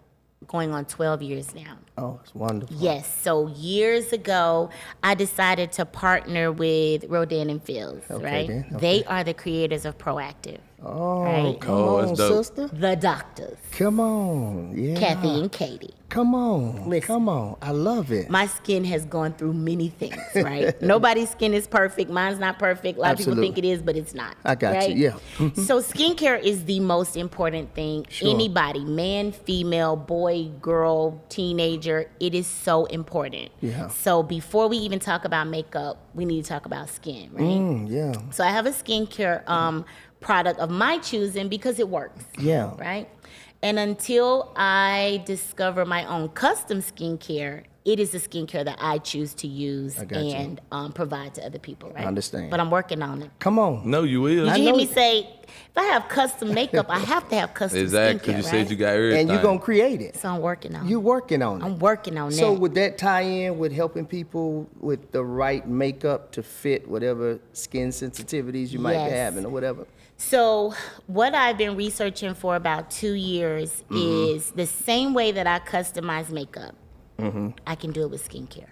S5: going on 12 years now.
S3: Oh, it's wonderful.
S5: Yes. So years ago, I decided to partner with Rodan and Fields,
S3: Okay,
S5: right?
S3: then. Okay.
S5: They are the creators of Proactive.
S3: Oh,
S5: Right.
S3: come
S2: Oh,
S3: on,
S2: that's dope.
S3: sister.
S5: The doctors,
S3: Come on. Yeah.
S5: Kathy and Katie.
S3: Come on.
S5: Listen.
S3: Come on. I love it.
S5: My skin has gone through many things, right? Nobody's skin is perfect. Mine's not perfect. A lot of people
S3: Absolutely.
S5: think it is, but it's not.
S3: I got
S5: right?
S3: you, yeah.
S5: So skincare is the most important thing.
S3: Sure.
S5: Anybody, man, female, boy, girl, teenager, it is so important.
S3: Yeah.
S5: So before we even talk about makeup, we need to talk about skin, right?
S3: Yeah.
S5: So I have a skincare product of my choosing because it works.
S3: Yeah.
S5: Right? And until I discover my own custom skincare, it is the skincare that I choose to use
S3: I got you.
S5: and provide to other people, right?
S3: I understand.
S5: But I'm working on it.
S3: Come on.
S2: No, you will.
S5: Did you hear
S3: know-
S5: me say, if I have custom makeup, I have to have custom
S2: Exactly.
S5: skincare,
S2: You
S5: right?
S2: said you got everything.
S3: And you're going to create it.
S5: So I'm working on
S3: You're
S5: it.
S3: working on it.
S5: I'm working on
S3: So
S5: that.
S3: would that tie in with helping people with the right makeup to fit whatever skin sensitivities you might be
S5: Yes.
S3: having or whatever?
S5: So what I've been researching for about 2 years is the same way that I customize makeup, I can do it with skincare.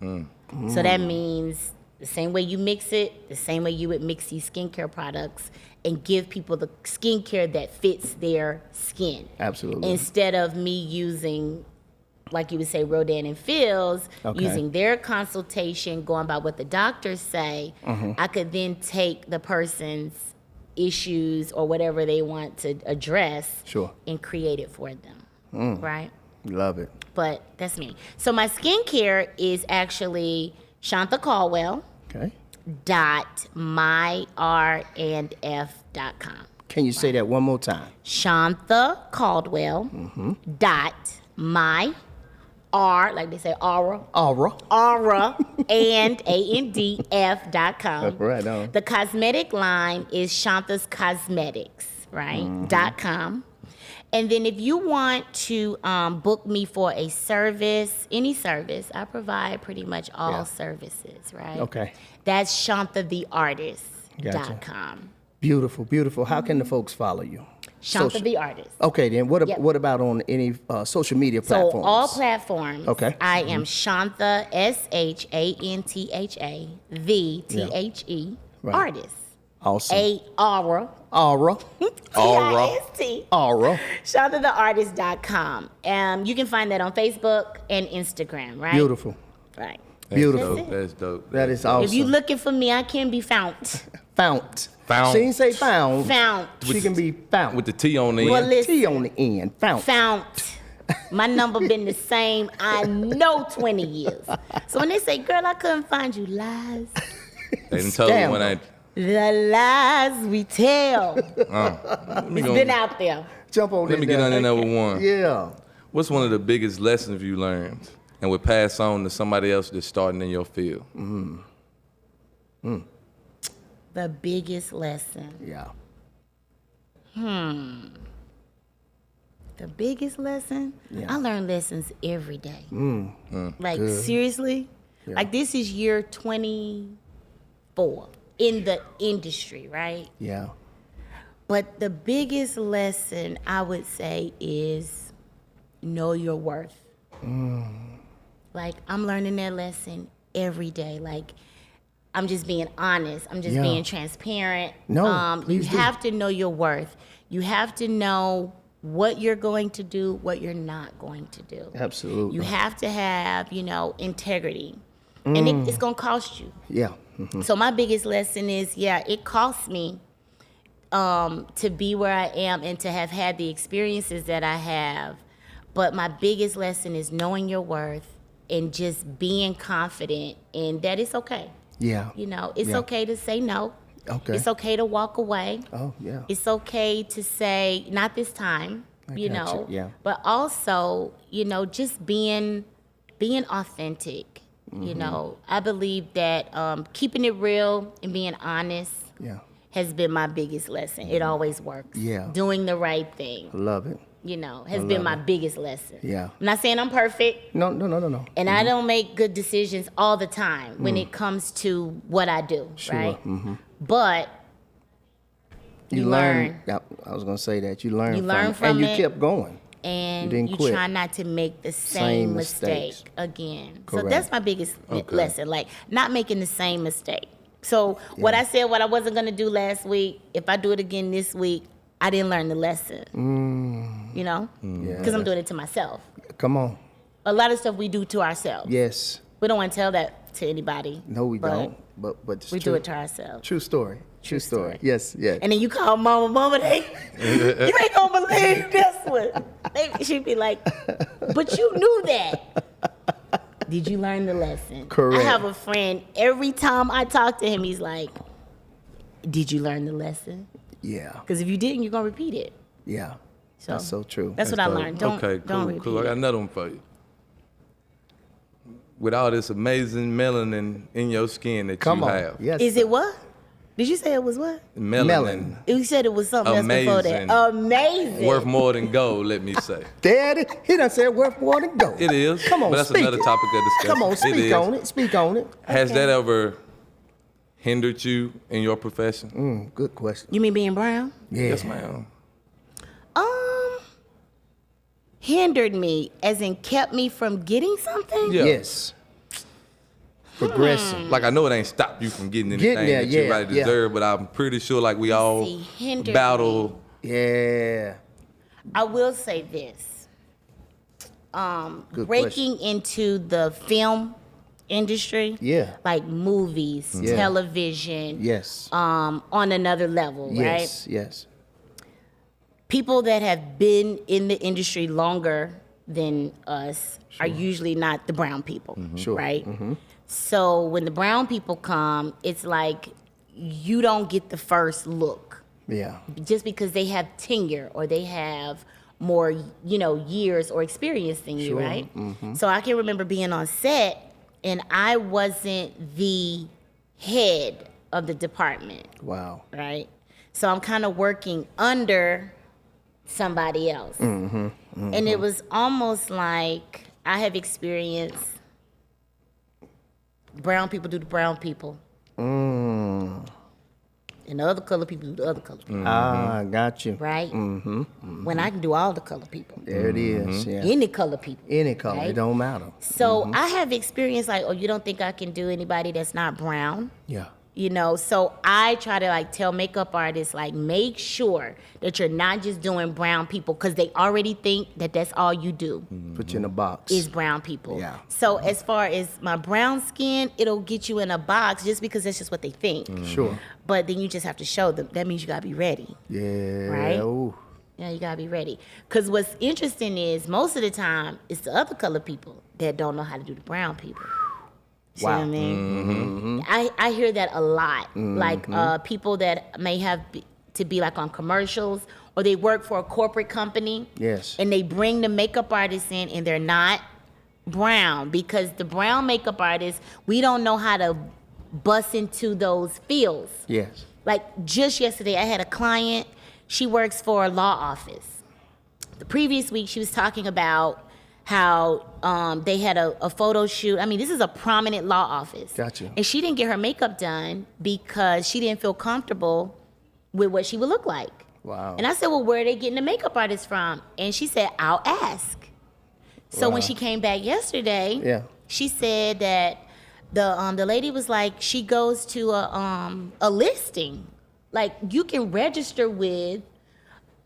S5: So that means the same way you mix it, the same way you would mix these skincare products and give people the skincare that fits their skin.
S3: Absolutely.
S5: Instead of me using, like you would say, Rodan and Fields,
S3: Okay.
S5: using their consultation, going by what the doctors say, I could then take the person's issues or whatever they want to address
S3: Sure.
S5: and create it for them, right?
S3: Love it.
S5: But that's me. So my skincare is actually Shantha Caldwell
S3: Okay.
S5: .myrandf.com.
S3: Can you say that one more time?
S5: Shantha Caldwell dot my R, like they say aura,
S3: Aura.
S5: and ANDF.com.
S3: Right on.
S5: The cosmetic line is Shantha's Cosmetics, right? .com. And then if you want to book me for a service, any service, I provide pretty much all
S3: Yeah.
S5: services, right?
S3: Okay.
S5: That's ShanthaTheArtist.com.
S3: Gotcha. Beautiful, beautiful. How can the folks follow you?
S5: Shantha the Artist.
S3: Okay, then what,
S5: Yep.
S3: what about on any social media
S5: So
S3: platforms?
S5: all platforms.
S3: Okay.
S5: I am Shantha, SHANTHA, the THE
S3: Right.
S5: artist.
S3: Awesome.
S5: Aura.
S3: Aura.
S5: TIST.
S3: Aura.
S5: ShanthaTheArtist.com. You can find that on Facebook and Instagram, right?
S3: Beautiful.
S5: Right.
S3: Beautiful.
S2: That's dope.
S3: That is awesome.
S5: If you looking for me, I can be found.
S3: Fount.
S2: Fount.
S3: She didn't say found.
S5: Found.
S3: She can be found.
S2: With the T on the end.
S5: Well, listen.
S3: T on the end. Fount.
S5: Found. My number been the same, I know, 20 years. So when they say, girl, I couldn't find you, lies.
S2: They done told me when I.
S5: The lies we tell.
S2: Let me
S5: It's
S2: go-
S5: been out there.
S3: Jump on
S2: Let me get on to number one.
S3: Yeah.
S2: What's one of the biggest lessons you learned and would pass on to somebody else that's starting in your field?
S5: The biggest lesson.
S3: Yeah.
S5: The biggest lesson?
S3: Yeah.
S5: I learn lessons every day. Like,
S3: Good.
S5: seriously?
S3: Yeah.
S5: Like, this is year 24 in the industry, right?
S3: Yeah.
S5: But the biggest lesson I would say is know your worth. Like, I'm learning that lesson every day. Like, I'm just being honest. I'm just
S3: Yeah.
S5: being transparent.
S3: No, please
S5: you
S3: do.
S5: have to know your worth. You have to know what you're going to do, what you're not going to do.
S3: Absolutely.
S5: You have to have, integrity. And it's going to cost you.
S3: Yeah.
S5: So my biggest lesson is, it cost me to be where I am and to have had the experiences that I have. But my biggest lesson is knowing your worth and just being confident in that it's okay.
S3: Yeah.
S5: It's
S3: Yeah.
S5: okay to say no.
S3: Okay.
S5: It's okay to walk away.
S3: Oh, yeah.
S5: It's okay to say, not this time,
S3: got you, yeah.
S5: But also, just being authentic. I believe that keeping it real and being honest
S3: Yeah.
S5: has been my biggest lesson. It always works.
S3: Yeah.
S5: Doing the right thing,
S3: Love it.
S5: has been my biggest lesson.
S3: Yeah.
S5: I'm not saying I'm perfect.
S3: No.
S5: And I don't make good decisions all the time when it comes to what I do,
S3: Sure.
S5: right? But you learn.
S3: Yeah, I was gonna say that you learn.
S5: You learn
S3: and
S5: from
S3: you
S5: it.
S3: kept going.
S5: And
S3: didn't
S5: you
S3: quit.
S5: try not to make the same mistake
S3: mistakes.
S5: again.
S3: Correct.
S5: So that's my biggest lesson, like not making the same mistake. So what
S3: Yeah.
S5: I said, what I wasn't gonna do last week, if I do it again this week, I didn't learn the lesson.
S3: Yeah,
S5: Because I'm doing it to myself.
S3: Come on.
S5: A lot of stuff we do to ourselves.
S3: Yes.
S5: We don't want to tell that to anybody.
S3: No, we
S5: but
S3: don't. But it's
S5: We
S3: true.
S5: do it to ourselves.
S3: True story. True story. Yes. Yes.
S5: And then you call mama, you ain't gonna believe this one. She'd be like, but you knew that. Did you learn the lesson?
S3: Correct.
S5: I have a friend, every time I talk to him, he's like, did you learn the lesson?
S3: Yeah.
S5: Because if you didn't, you're gonna repeat it.
S3: Yeah.
S5: So
S3: That's so true.
S5: That's what I learned. Don't repeat
S2: cool. I got
S5: it.
S2: another one for you. With all this amazing melanin in your skin that
S3: Come
S2: you
S3: on.
S2: have.
S3: Yes.
S5: Is it what? Did you say it was what?
S2: Melanin.
S5: You said it was something else before that.
S2: Amazing.
S5: Amazing.
S2: Worth more than gold, let me say.
S3: Daddy, he done said worth more than gold.
S2: It is.
S3: Come on,
S2: but that's
S3: speak
S2: another
S3: it.
S2: topic of discussion.
S3: Come on,
S2: It
S3: speak
S2: is.
S3: on it. Speak on it.
S2: Has that ever hindered you in your profession?
S3: Good question.
S5: You mean being brown?
S3: Yeah.
S2: Yes, ma'am.
S5: Hindered me, as in kept me from getting something?
S2: Yeah.
S3: Yes. Progressing.
S2: Like, I know it ain't stopped you from getting anything
S3: Getting there,
S2: that you
S3: yeah,
S2: right
S3: yeah.
S2: deserve, but I'm pretty sure like we all
S5: see, hindered
S2: battle.
S3: Yeah.
S5: I will say this.
S3: Good
S5: Breaking into the film industry,
S3: Yeah.
S5: like movies,
S3: Yeah.
S5: television,
S3: Yes.
S5: on another level, right?
S3: Yes. Yes.
S5: People that have been in the industry longer than us are usually not the brown people,
S3: Sure.
S5: right? So when the brown people come, it's like you don't get the first look
S3: Yeah.
S5: just because they have tenure or they have more, years or experience than you,
S3: Sure.
S5: right? So I can remember being on set and I wasn't the head of the department,
S3: Wow.
S5: right? So I'm kind of working under somebody else. And it was almost like I have experienced brown people do to brown people. And the other color people do to other color people,
S3: Ah, got you.
S5: right? When I can do all the color people.
S3: There it is. Yeah.
S5: Any color people.
S3: Any color.
S5: right?
S3: It don't matter.
S5: So I have experienced like, oh, you don't think I can do anybody that's not brown?
S3: Yeah.
S5: So I try to tell makeup artists, make sure that you're not just doing brown people because they already think that that's all you do
S3: Put you in a box.
S5: is brown people.
S3: Yeah.
S5: So as far as my brown skin, it'll get you in a box just because that's just what they think.
S3: Sure.
S5: But then you just have to show them. That means you gotta be ready.
S3: Yeah.
S5: Right?
S3: Ooh.
S5: Yeah, you gotta be ready. Because what's interesting is most of the time it's the other color people that don't know how to do the brown people. See what I mean? I hear that a lot. Like people that may have to be on commercials or they work for a corporate company.
S3: Yes.
S5: And they bring the makeup artists in and they're not brown because the brown makeup artists, we don't know how to bust into those fields.
S3: Yes.
S5: Like just yesterday, I had a client. She works for a law office. The previous week, she was talking about how they had a photo shoot. I mean, this is a prominent law office.
S3: Gotcha.
S5: And she didn't get her makeup done because she didn't feel comfortable with what she would look like.
S3: Wow.
S5: And I said, well, where are they getting the makeup artist from? And she said, I'll ask. So when she came back yesterday, she said that the lady was like, she goes to a listing. Like, you can register with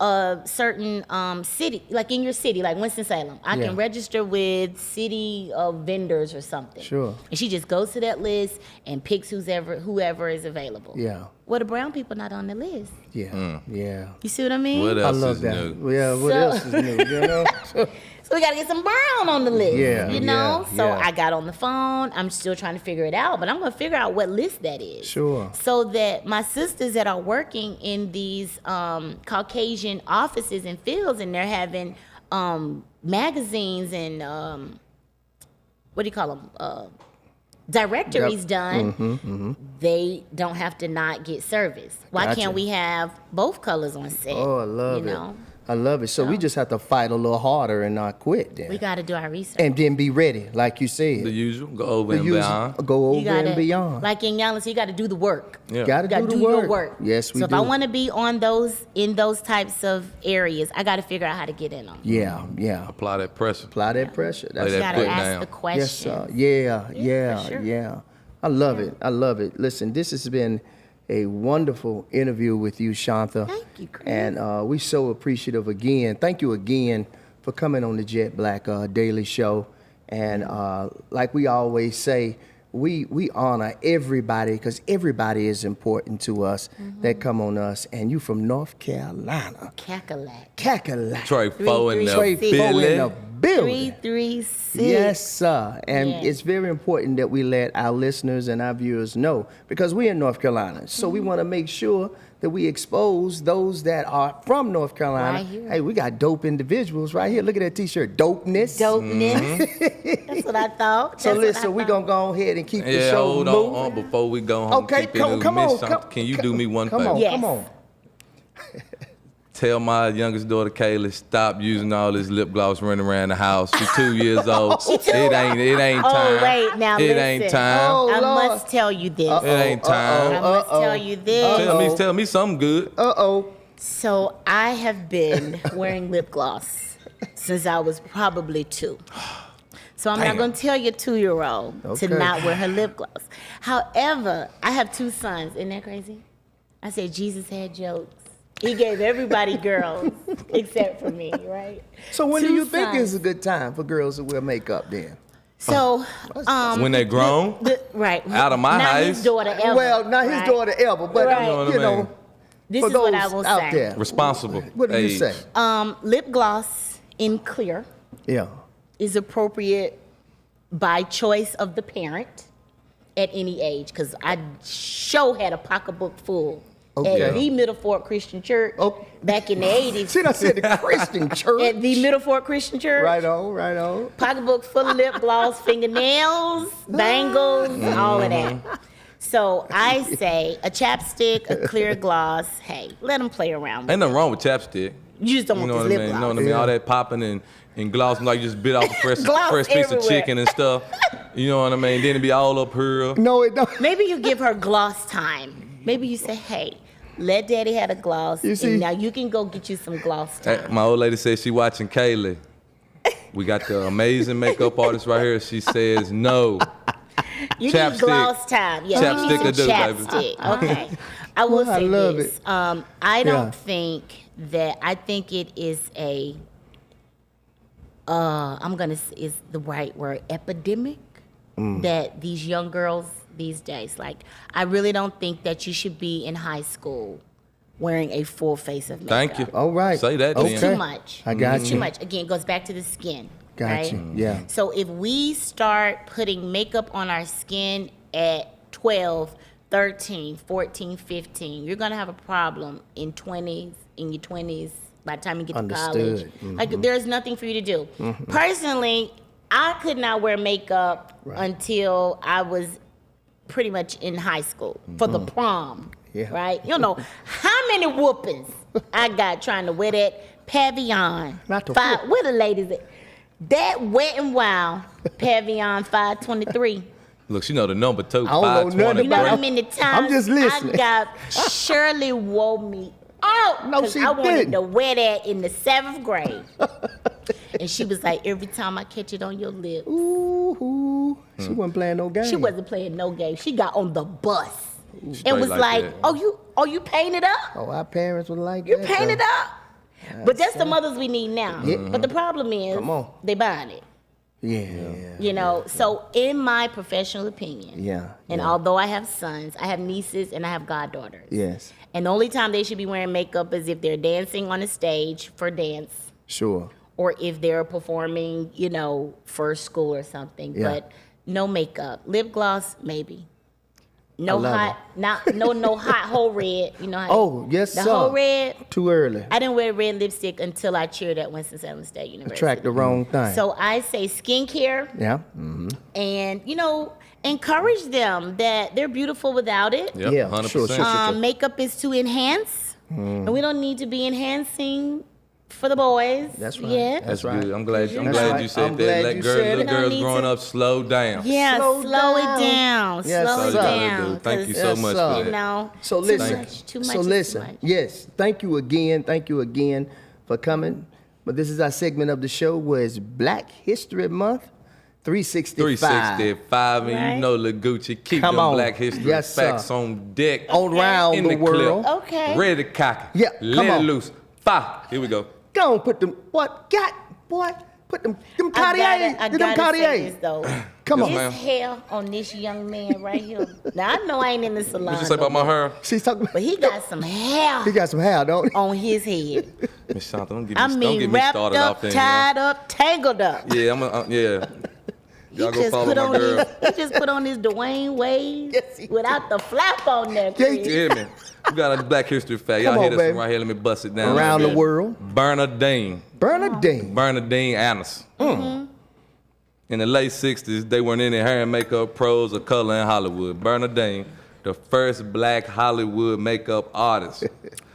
S5: a certain city, like in your city, like Winston-Salem. I can register with city vendors or something.
S3: Sure.
S5: And she just goes to that list and picks whoever is available.
S3: Yeah.
S5: Well, the brown people not on the list.
S3: Yeah. Yeah.
S5: You see what I mean?
S2: What
S3: I
S2: else
S3: love
S2: is
S3: that.
S2: new?
S3: Yeah, what else is new, you know?
S5: So we got to get some brown on the list, you know?
S3: yeah,
S5: So
S3: yeah.
S5: I got on the phone. I'm still trying to figure it out, but I'm going to figure out what list that is.
S3: Sure.
S5: So that my sisters that are working in these Caucasian offices and fields, and they're having magazines and, what do you call them? Directories done, they don't have to not get service. Why
S3: Gotcha.
S5: can't we have both colors on set?
S3: Oh, I love
S5: you
S3: it.
S5: know?
S3: I love it. So we just have to fight a little harder and not quit then.
S5: We got to do our research.
S3: And then be ready, like you said.
S2: The usual, go over and
S3: use-
S2: beyond.
S3: Go
S5: You
S3: over
S5: gotta,
S3: and beyond.
S5: like in Yallis, you got to do the work.
S2: Yeah.
S3: Gotta
S5: You got to
S3: do
S5: do
S3: the
S5: your
S3: work.
S5: work.
S3: Yes, we
S5: so
S3: do.
S5: if I want to be on in those types of areas, I got to figure out how to get in them.
S3: Yeah, yeah.
S2: Apply that pressure.
S3: Apply that pressure.
S2: Lay
S5: You
S2: that
S5: got
S2: foot
S5: to ask
S2: down.
S5: the question.
S3: Yes, sir. Yeah, yeah,
S5: for sure.
S3: yeah. I love it. I love it. Listen, this has been a wonderful interview with you, Shantha.
S5: Thank you, Chris.
S3: And we're so appreciative again. Thank you again for coming on the Jetblack Daily Show. And like we always say, we honor everybody because everybody is important to us that come on us. And you from North Carolina.
S5: Cackalack.
S3: Cackalack.
S2: Trey Foe in the
S3: Trey Foe in
S2: building.
S3: the building.
S5: 336.
S3: Yes, sir. And
S5: Yes.
S3: it's very important that we let our listeners and our viewers know because we're in North Carolina. So we want to make sure that we expose those that are from North Carolina.
S5: Right here.
S3: Hey, we got dope individuals right here. Look at that T-shirt, dopeness.
S5: Dopeness. That's what I thought.
S3: So
S5: That's
S3: listen,
S5: what I
S3: we're going to go ahead and keep the
S2: Yeah,
S3: show
S2: hold
S3: moving.
S2: on before we go home.
S3: Okay,
S2: keep it
S3: come
S2: in
S3: on.
S2: Miss Shantha, Can you do me one
S3: Come
S2: favor?
S3: on,
S5: Yes.
S3: come on.
S2: Tell my youngest daughter Kayla stop using all this lip gloss running around the house. She's 2 years old. It ain't
S5: Oh,
S2: time.
S5: wait, now
S2: it
S5: listen.
S2: ain't time.
S3: Oh,
S5: I
S3: Lord.
S5: must tell you this.
S2: It ain't time.
S5: I must tell you this.
S2: Tell me something good.
S3: Uh-oh.
S5: So I have been wearing lip gloss since I was probably 2. So I'm not
S2: Damn.
S5: going to tell your 2-year-old
S3: Okay.
S5: to not wear her lip gloss. However, I have 2 sons. Isn't that crazy? I said Jesus had jokes. He gave everybody girls except for me, right?
S3: So when
S5: 2
S3: do you think
S5: sons.
S3: is a good time for girls to wear makeup then?
S5: So,
S2: When they grown,
S5: right.
S2: Out of my
S5: not
S2: house.
S5: his daughter ever.
S3: Well, not his
S5: right?
S3: daughter ever, but
S5: Right.
S2: You know what I
S3: you know,
S2: mean?
S5: This
S3: for
S5: is what
S3: those
S5: I will
S3: out
S5: say.
S3: there.
S2: responsible.
S3: What do you
S2: age.
S3: say?
S5: Lip gloss in clear
S3: Yeah.
S5: is appropriate by choice of the parent at any age, because I sure had a pocketbook full
S3: Okay.
S5: at the Middle Fork Christian Church
S3: Oh.
S5: back in the 80s.
S3: See, I said the Christian church.
S5: At the Middle Fork Christian Church.
S3: Right on, right on.
S5: Pocketbook full of lip gloss, fingernails, bangles, all of that. So I say a chapstick, a clear gloss. Hey, let them play around with
S2: Ain't nothing wrong with chapstick.
S5: You just don't
S2: You
S5: want
S2: know
S5: this
S2: what I
S5: lip
S2: mean? You
S5: gloss.
S2: know what I mean? All that popping and glossing like you just bit off a fresh
S5: Gloss
S2: piece of
S5: everywhere.
S2: chicken and stuff. You know what I mean? Then it be all up here.
S3: No, it don't.
S5: Maybe you give her gloss time. Maybe you say, hey, let daddy have a gloss,
S3: You see?
S5: and now you can go get you some gloss
S2: Hey,
S5: time.
S2: my old lady said she watching Kaylee. We got the amazing makeup artist right here. She says no.
S5: You
S2: chapstick.
S5: need gloss time. Yeah,
S2: Chapstick
S5: you need
S2: will do,
S5: some
S2: baby.
S5: chapstick. Okay. I will
S3: Well, I
S5: say
S3: love
S5: this.
S3: it.
S5: I don't
S3: Yeah.
S5: think that, I think it is a, is the right word, epidemic, that these young girls these days, like, I really don't think that you should be in high school wearing a full face of makeup.
S2: Thank you.
S3: All right.
S2: Say that
S3: Okay.
S5: It's
S2: then.
S5: too much.
S3: I got
S5: It's
S3: you.
S5: too much. Again, it goes back to the skin.
S3: Got
S5: right?
S3: you. Yeah.
S5: So if we start putting makeup on our skin at 12, 13, 14, 15, you're going to have a problem in your 20s, by the time you get to college.
S3: Understood.
S5: Like, there's nothing for you to do. Personally, I could not wear makeup until I was pretty much in high school for the prom.
S3: Yeah.
S5: Right? You know, how many whoopings I got trying to wear that Pavillon.
S3: Not the
S5: Five,
S3: flip.
S5: where the ladies at? That Wet and Wild Pavillon 523.
S2: Look, she know the number too.
S3: I don't know nothing
S2: 520.
S5: You know
S3: about
S5: how
S3: it.
S5: many times
S3: I'm just listening.
S5: I got Shirley wore me out
S3: No,
S5: because
S3: she
S5: I wanted
S3: didn't.
S5: to wear that in the 7th grade. And she was like, every time I catch it on your lips.
S3: Ooh, she wasn't playing no game.
S5: She wasn't playing no game. She got on the bus
S2: Straight
S5: and was
S2: like
S5: like,
S2: that.
S5: you painted up?
S3: Oh, our parents was like
S5: You
S3: that.
S5: painted
S3: though.
S5: up? But that's the mothers we need now. But the problem is,
S3: Come on.
S5: they buying it.
S3: Yeah.
S5: You know, so in my professional opinion,
S3: Yeah,
S5: and
S3: yeah.
S5: although I have sons, I have nieces and I have goddaughters.
S3: Yes.
S5: And the only time they should be wearing makeup is if they're dancing on a stage for dance,
S3: Sure.
S5: or if they're performing, you know, for school or something.
S3: Yeah.
S5: But no makeup, lip gloss maybe.
S3: I
S5: No
S3: love
S5: hot, no hot whole red. You know how?
S3: Oh, yes,
S5: the
S3: sir.
S5: whole red.
S3: Too early.
S5: I didn't wear red lipstick until I cheered at Winston-Salem State University.
S3: Attract the wrong thing.
S5: So I say skincare.
S3: Yeah.
S5: And you know, encourage them that they're beautiful without it.
S2: Yep,
S3: Yeah,
S2: 100%.
S3: sure.
S5: Makeup is to enhance, and we don't need to be enhancing for the boys.
S3: That's right.
S5: Yet.
S2: That's
S3: right.
S2: good. I'm glad
S3: That's
S2: you
S3: right.
S2: said
S3: I'm
S2: that.
S3: glad
S2: Let
S3: you
S2: girls,
S3: said
S2: little
S3: it.
S2: girls
S5: Don't need
S2: growing
S5: to-
S2: up slow down.
S5: Yeah,
S3: Slow
S5: slow it
S3: down.
S5: down.
S3: Yes,
S5: slow
S3: sir.
S5: it
S2: That's all they
S5: down.
S2: do. Thank you
S5: 'cause,
S2: so
S3: Yes,
S2: much
S3: sir.
S2: for
S5: You
S2: that.
S5: know,
S3: So
S5: too
S3: listen.
S5: much, too much
S3: So
S5: is
S3: listen.
S5: too much.
S3: Yes. Thank you again. Thank you again for coming. But this is our segment of the show where it's Black History Month, 365.
S2: 365, and
S5: Right.
S2: you know Legucci. Keep
S3: Come
S2: them
S3: on.
S2: Black History
S3: Yes,
S2: facts
S3: sir.
S2: on deck.
S3: On round
S2: in
S3: the
S2: clip.
S3: world.
S5: Okay.
S2: Ready to cock it.
S3: Yeah,
S2: Let
S3: come
S2: it
S3: on.
S2: loose. Fire. Here we go.
S3: Go on, put them. What? Got what? Put them
S5: I
S3: Cartier.
S5: gotta, I
S3: Get them
S5: gotta say
S3: Cartier.
S5: this though.
S3: Come
S2: Yes,
S3: on.
S2: ma'am.
S5: This hair on this young man right here. Now I know I ain't in the salon.
S2: What you say about
S5: no
S2: my
S5: more,
S2: hair?
S3: She's talking.
S5: But he got some hair
S3: He got some hair, don't he?
S5: on his head.
S2: Miss Shanta, don't get me,
S5: I
S2: don't
S5: mean,
S2: get me
S5: wrapped
S2: started
S5: up,
S2: off there.
S5: tied up, tangled up.
S2: Yeah, yeah. Y'all go
S5: Just
S2: follow
S5: put
S2: my
S5: on
S2: girl.
S5: his, he just put on his Dwayne Wade
S3: Yes, he
S5: without the flap on there.
S3: Yeah, he
S5: Chris.
S2: You hear me? We got a Black History fact.
S3: Come
S2: Y'all hear
S3: on,
S2: this
S3: baby.
S2: one right here? Let me bust it down.
S3: Around
S2: a
S3: the
S2: bit.
S3: world.
S2: Bernadine
S3: Bernadine.
S2: Anderson.
S3: Mm.
S2: In the late 60s, they weren't any hair and makeup pros or color in Hollywood. Bernadine, the first Black Hollywood makeup artist.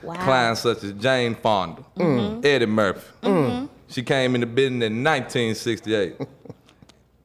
S5: Wow.
S2: Clients such as Jane Fonda, Eddie Murphy. She came in the business in 1968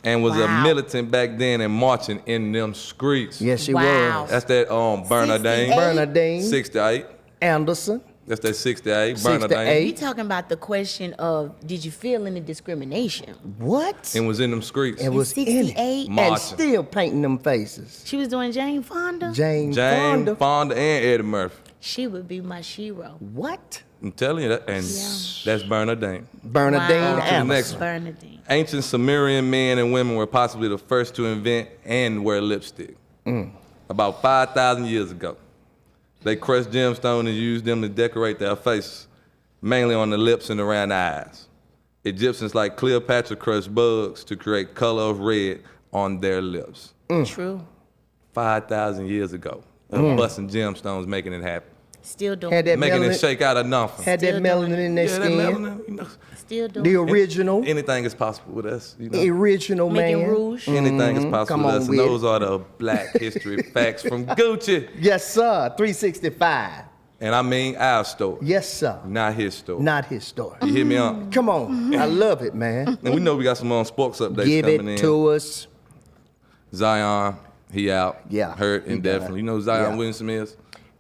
S2: and was a
S5: Wow.
S2: militant back then and marching in them streets.
S3: Yes, she
S5: Wow.
S3: was.
S2: That's that Bernadine.
S5: 68?
S3: Bernadine
S2: 68.
S3: Anderson.
S2: That's that 68.
S3: 68.
S2: Bernadine.
S5: We talking about the question of did you feel any discrimination?
S3: What?
S2: And was in them streets.
S3: And was in it.
S5: 68?
S3: And
S2: Marching.
S3: still painting them faces.
S5: She was doing Jane Fonda.
S3: Jane
S2: Jane
S3: Fonda.
S2: Fonda and Eddie Murphy.
S5: She would be my shero.
S3: What?
S2: I'm telling you that. And that's Bernadine.
S3: Bernadine
S5: Wow.
S2: To the
S3: Anderson.
S2: next one.
S5: Bernadine.
S2: Ancient Sumerian men and women were possibly the first to invent and wear lipstick. About 5,000 years ago. They crushed gemstones and used them to decorate their faces, mainly on the lips and around the eyes. Egyptians like Cleopatra crushed bugs to create color of red on their lips.
S5: True.
S2: 5,000 years ago. Busting gemstones, making it happen.
S5: Still doing
S3: Had that
S2: Making
S3: melanin,
S2: it shake out of nothing.
S3: had that
S5: Still doing
S3: melanin in their
S2: Yeah, that
S3: skin.
S2: melanin, you know.
S5: Still doing
S3: The original.
S2: Anything is possible with us, you know.
S3: Original
S5: Making
S3: man.
S5: rouge.
S2: Anything is possible
S3: Come
S2: with
S3: on
S2: us.
S3: with
S2: And
S3: it.
S2: those are the Black History facts from Gucci.
S3: Yes, sir. 365.
S2: And I mean our story,
S3: Yes, sir.
S2: not his story.
S3: Not his story.
S2: You hear me on?
S3: Come on. I love it, man.
S2: And we know we got some sports updates
S3: Give
S2: coming
S3: it
S2: in.
S3: to us.
S2: Zion, he out.
S3: Yeah,
S2: Hurt
S3: he
S2: indefinitely. You know who Zion
S3: Yeah.
S2: Williamson is?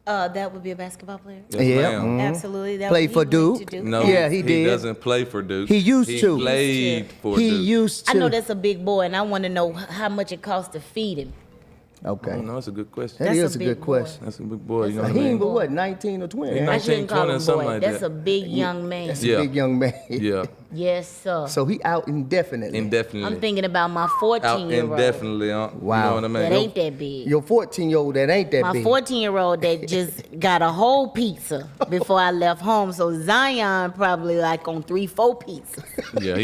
S5: That would be a basketball player.
S2: Yes,
S3: Yeah.
S2: ma'am.
S5: Absolutely. That
S3: Played
S5: what
S3: for
S5: he wanted
S3: Duke.
S5: to do.
S2: No,
S3: Yeah, he did.
S2: doesn't play for Duke.
S3: He used to.
S2: He played for
S3: He
S2: Duke.
S3: used to.
S5: I know that's a big boy, and I want to know how much it costs to feed him.
S3: Okay.
S2: No, that's a good question.
S3: That
S5: That's
S3: is
S5: a
S3: a good
S5: big boy.
S3: question.
S2: That's a big boy. You know what I
S3: He
S2: mean?
S3: ain't but what, 19 or 20?
S2: He
S3: ain't
S5: I
S3: he?
S5: shouldn't call
S2: 19,
S5: him
S2: 20, something
S5: boy.
S2: like
S5: That's
S2: that.
S5: a big young man.
S3: That's
S2: Yeah.
S3: a big young man.
S2: Yeah,
S5: Yes, sir.
S3: So he out indefinitely.
S2: indefinitely.
S5: I'm thinking about my
S2: Out
S5: 14-year-old.
S2: indefinitely. You
S3: Wow.
S2: know what I mean?
S5: That ain't that big.
S3: Your 14-year-old that ain't that
S5: My
S3: big.
S5: 14-year-old that just got a whole pizza before I left home. So Zion probably like on 3-4 pizzas.
S2: Yeah,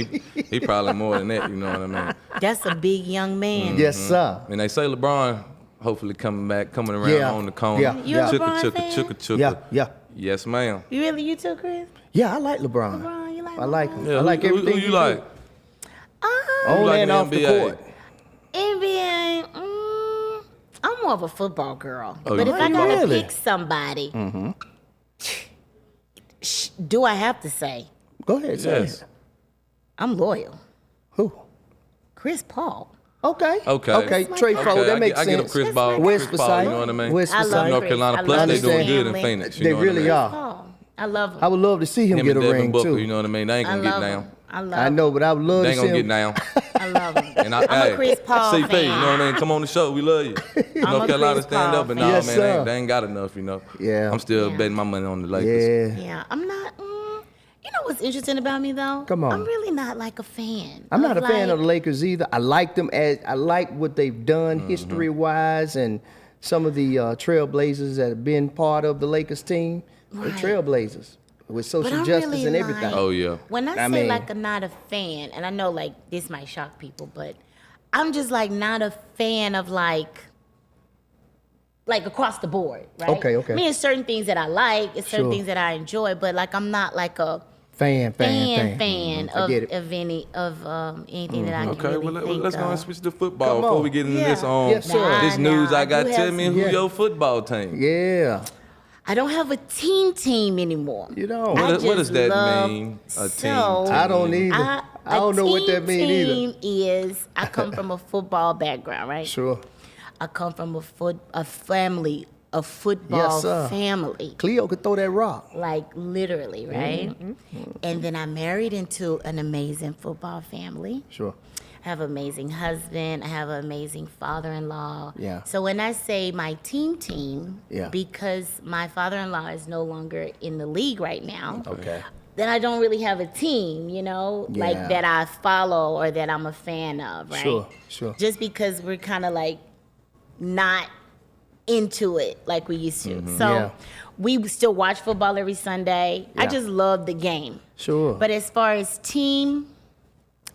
S2: he probably more than that. You know what I mean?
S5: That's a big young man.
S3: Yes, sir.
S2: And they say LeBron hopefully coming around
S3: Yeah.
S2: on the corner.
S3: Yeah.
S5: You a
S3: Yeah.
S5: LeBron
S2: Chugga,
S5: fan?
S2: chugga, chugga.
S3: Yeah, yeah.
S2: Yes, ma'am.
S5: You too, Chris?
S3: Yeah, I like LeBron.
S5: LeBron, you like
S3: I like
S5: LeBron?
S3: him.
S2: Yeah,
S3: I like
S2: who
S3: everything
S2: you
S3: he
S2: like?
S3: do. On
S2: like
S3: and
S2: in the
S3: off the
S2: NBA?
S3: court.
S5: NBA, I'm more of a football girl.
S2: Oh,
S5: but
S2: you
S5: if I gotta
S3: really?
S5: pick somebody, do I have to say?
S3: Go ahead, say
S2: Yes.
S3: it.
S5: I'm loyal.
S3: Who?
S5: Chris Paul.
S3: Okay.
S2: Okay.
S3: Okay, Trey
S2: Okay,
S3: Fold, that makes
S2: I
S3: sense.
S2: get a Chris Paul.
S3: West
S2: Chris Paul, you
S3: Forsyth.
S2: know what I mean?
S3: West
S5: I love
S3: Forsyth.
S2: North
S5: Chris.
S2: Carolina.
S5: I
S2: Plus,
S5: love
S2: they
S5: his
S2: doing good in
S5: family.
S2: Phoenix. You
S3: They
S2: know what I
S3: really
S2: mean?
S3: are.
S5: Paul. I love him.
S3: I would love to see him
S2: Him
S3: get
S2: and
S3: a
S2: Devin
S3: ring
S2: Booker,
S3: too.
S2: you know what I mean? They ain't
S5: I
S2: gonna get
S5: love
S2: down.
S5: him. I love
S3: I
S5: him.
S3: know, but I would love
S2: They
S3: to
S2: ain't
S3: see
S2: gonna
S3: him.
S2: get down.
S5: I love him.
S2: And
S5: I'm a Chris Paul
S2: CP,
S5: fan.
S2: you know what I mean? Come on the show, we love you. North
S5: a
S2: Carolina
S5: Chris
S2: stand
S5: Paul
S2: up, but
S5: fan.
S2: nah,
S3: Yes,
S2: man,
S3: sir.
S2: they ain't got enough, you know.
S3: Yeah.
S2: I'm still
S5: Yeah.
S2: betting my money on the Lakers.
S3: Yeah.
S5: Yeah, I'm not. You know what's interesting about me though?
S3: Come on.
S5: I'm really not like a fan.
S3: I'm not a fan of the
S5: like-
S3: Lakers either. I like them as I like what they've done history-wise, and some of the trailblazers that have been part of the Lakers team. They're
S5: Right.
S3: trailblazers with
S5: But
S3: social
S5: I'm
S3: justice
S5: really
S3: and everything.
S5: like-
S2: Oh, yeah.
S5: When I
S3: I
S5: say
S3: mean-
S5: like I'm not a fan, and I know like this might shock people, but I'm just like not a fan of like across the board, right?
S3: Okay, okay.
S5: I mean, it's certain things that I like, it's certain
S3: Sure.
S5: things that I enjoy, but like I'm not like a
S3: Fan
S5: fan
S3: I get it.
S5: of anything that I can
S2: Okay,
S5: really
S2: well,
S5: think
S2: let's go and
S5: of.
S2: switch to football
S3: Come
S2: before
S3: on.
S2: we get into
S5: Yeah.
S2: this
S3: Yes, sir.
S2: this news
S5: Nah,
S2: I got.
S5: you
S2: Tell
S5: have
S2: me
S5: some-
S2: who
S3: Yeah.
S2: your football team.
S3: Yeah.
S5: I don't have a team anymore.
S3: You don't.
S2: What
S5: I
S2: does- what
S5: just
S2: does that
S5: love-
S2: mean, a team?
S5: So,
S3: I don't either. I don't know what that means either.
S5: Team is I come from a football background, right?
S3: Sure.
S5: I come from a family, a football
S3: Yes, sir.
S5: family,
S3: Cleo could throw that rock.
S5: like literally, right? And then I married into an amazing football family.
S3: Sure.
S5: I have an amazing husband. I have an amazing father-in-law.
S3: Yeah.
S5: So when I say my team,
S3: Yeah.
S5: because my father-in-law is no longer in the league right now,
S3: Okay.
S5: then I don't really have a team, you know,
S3: Yeah.
S5: like that I follow or that I'm a fan of, right?
S3: Sure, sure.
S5: Just because we're kind of like not into it like we used to. So
S3: Yeah.
S5: we still watch football every Sunday. I
S3: Yeah.
S5: just love the game.
S3: Sure.
S5: But as far as team,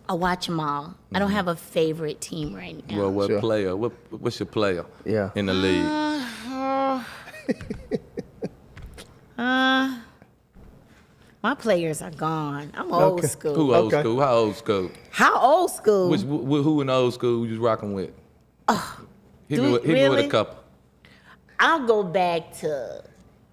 S5: I watch them all. I don't have a favorite team right now.
S2: Well, what
S3: Sure.
S2: player? What's your player?
S3: Yeah.
S2: In the league.
S5: My players are gone. I'm old
S3: Okay.
S5: school.
S2: Who old
S3: Okay.
S2: school? How old school?
S5: How old school?
S2: Who in the old school you was rocking with? Hit me with a
S5: really?
S2: couple.
S5: I'll go back to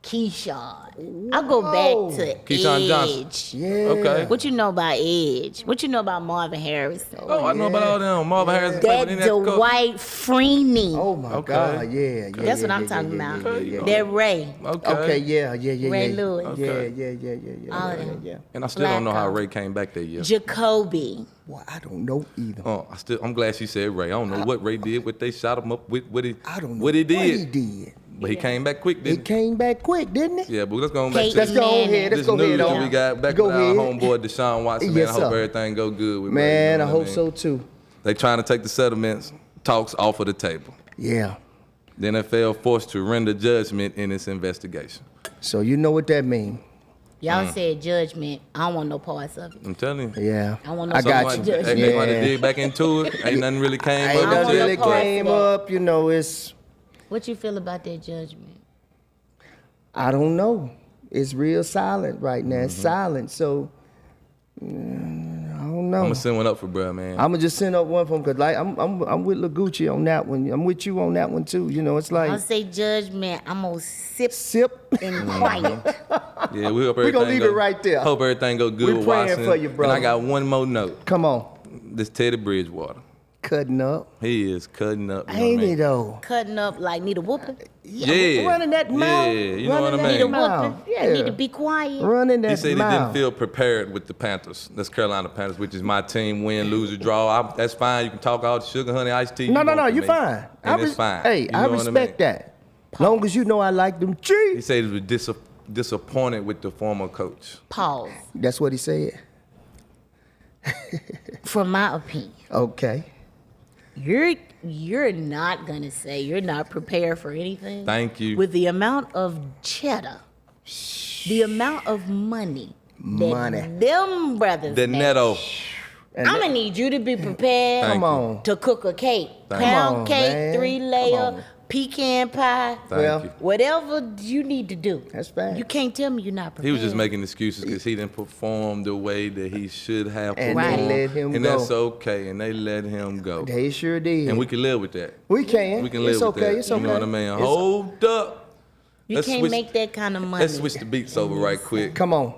S5: Keyshawn. I'll go back to
S2: Keyshawn Johnson.
S5: Edge.
S3: Yeah.
S2: Okay.
S5: What you know about Edge? What you know about Marvin Harris?
S2: Oh, I know about all them. Marvin Harris played
S5: That
S2: with them.
S5: Dwight Freeney.
S3: Oh my
S2: Okay.
S3: God. Yeah.
S5: That's what I'm talking about.
S2: yeah.
S5: That Ray.
S2: Okay.
S3: Okay. Yeah.
S5: Ray
S3: yeah.
S5: Lewis.
S2: Okay.
S3: Yeah.
S5: All of them.
S3: Yeah.
S2: And I still don't know how
S5: Flacco.
S2: Ray came back that year.
S5: Jacoby.
S3: Well, I don't know either.
S2: I'm glad she said Ray. I don't know what Ray did, what they shot him up with, what he
S3: I don't know
S2: what he did.
S3: What he did.
S2: But he came back quick,
S3: He
S2: didn't
S3: came back quick, didn't he?
S2: Yeah, but let's go on back
S5: Kate
S2: to
S3: Let's
S2: this,
S3: go
S5: Manning.
S3: ahead. Let's
S2: this
S3: go
S2: news
S3: ahead
S2: that
S3: on.
S2: we got back
S3: Go
S2: with our
S3: ahead.
S2: homeboy Deshaun Watson. Man,
S3: Yes,
S2: I hope
S3: sir.
S2: everything go good with Ray,
S3: Man,
S2: you know
S3: I
S2: what
S3: hope
S2: mean?
S3: so too.
S2: They trying to take the settlements talks off of the table.
S3: Yeah.
S2: The NFL forced to render judgment in its investigation.
S3: So you know what that means.
S5: Y'all said judgment. I don't want no parts of it.
S2: I'm telling you.
S3: Yeah.
S5: I want no
S3: I got
S5: someone
S3: you.
S5: to judge
S2: They want to
S3: Yeah.
S2: dig back into it. Ain't nothing really came
S3: Ain't
S2: up.
S5: I
S3: nothing
S5: want no
S3: really
S5: parts of
S3: came
S5: that.
S3: up. You know, it's
S5: What you feel about that judgment?
S3: I don't know. It's real silent right now. It's silent. So I don't know.
S2: I'm gonna send one up for bruh, man.
S3: I'm gonna just send up one for him because like I'm with Legucci on that one. I'm with you on that one too. You know, it's
S5: I'll
S3: like
S5: say judgment. I'm gonna sip
S3: sip.
S5: and quiet.
S2: Yeah, we hope
S3: We
S2: everything
S3: gonna leave
S2: go,
S3: it right there.
S2: Hope everything go good
S3: We
S2: with
S3: praying
S2: Watson.
S3: for you, brother.
S2: And I got one more note.
S3: Come on,
S2: This Teddy Bridgewater.
S3: cutting up.
S2: He is cutting up. You know
S3: Ain't
S2: what I
S3: he
S2: mean?
S3: though?
S5: Cutting up like need a whooping.
S2: Yeah.
S3: Running that mouth.
S2: Yeah, you know what I
S3: running
S2: mean?
S5: Need a
S3: that mouth.
S5: whooping.
S3: Yeah.
S5: Need to be quiet.
S3: Running that
S2: He said he
S3: mouth.
S2: didn't feel prepared with the Panthers. That's Carolina Panthers, which is my team. Win, lose, or draw. That's fine. You can talk all the sugar, honey, iced tea.
S3: No,
S2: you want
S3: you're
S2: from me.
S3: fine.
S2: And it's fine.
S3: Hey,
S2: You
S3: I
S2: know what
S3: respect
S2: mean?
S3: that. Long as you know I like them
S2: He
S3: cheese.
S2: said he was disappointed with the former coach.
S5: Pause.
S3: That's what he said.
S5: From my opinion,
S3: Okay.
S5: you're not gonna say you're not prepared for anything.
S2: Thank you.
S5: With the amount of cheddar, the amount of money that them brothers
S2: The
S5: make,
S2: netto.
S3: And
S5: I'm gonna need you to be prepared
S2: Thank
S3: Come on.
S5: to cook a cake,
S2: Thank
S5: pound
S3: you.
S5: cake,
S3: Man.
S5: 3-layer,
S3: Come on.
S5: pecan pie,
S2: Thank
S3: Well,
S2: you.
S5: whatever you need to do.
S3: That's fine.
S5: You can't tell me you're not prepared.
S2: He was just making excuses because he didn't perform the way that he should have
S3: And
S2: performed.
S3: they let him
S2: and
S3: go.
S2: that's okay. And they let him go.
S3: They sure did.
S2: And we can live with that.
S3: We can.
S2: We can live
S3: It's
S2: with
S3: okay.
S2: that.
S3: It's
S2: you
S3: okay.
S2: know what I mean?
S3: It's-
S2: Hold up.
S5: You
S2: Let's
S5: can't
S2: switch-
S5: make that kind of money.
S2: Let's switch the beats over right quick.
S3: Come on.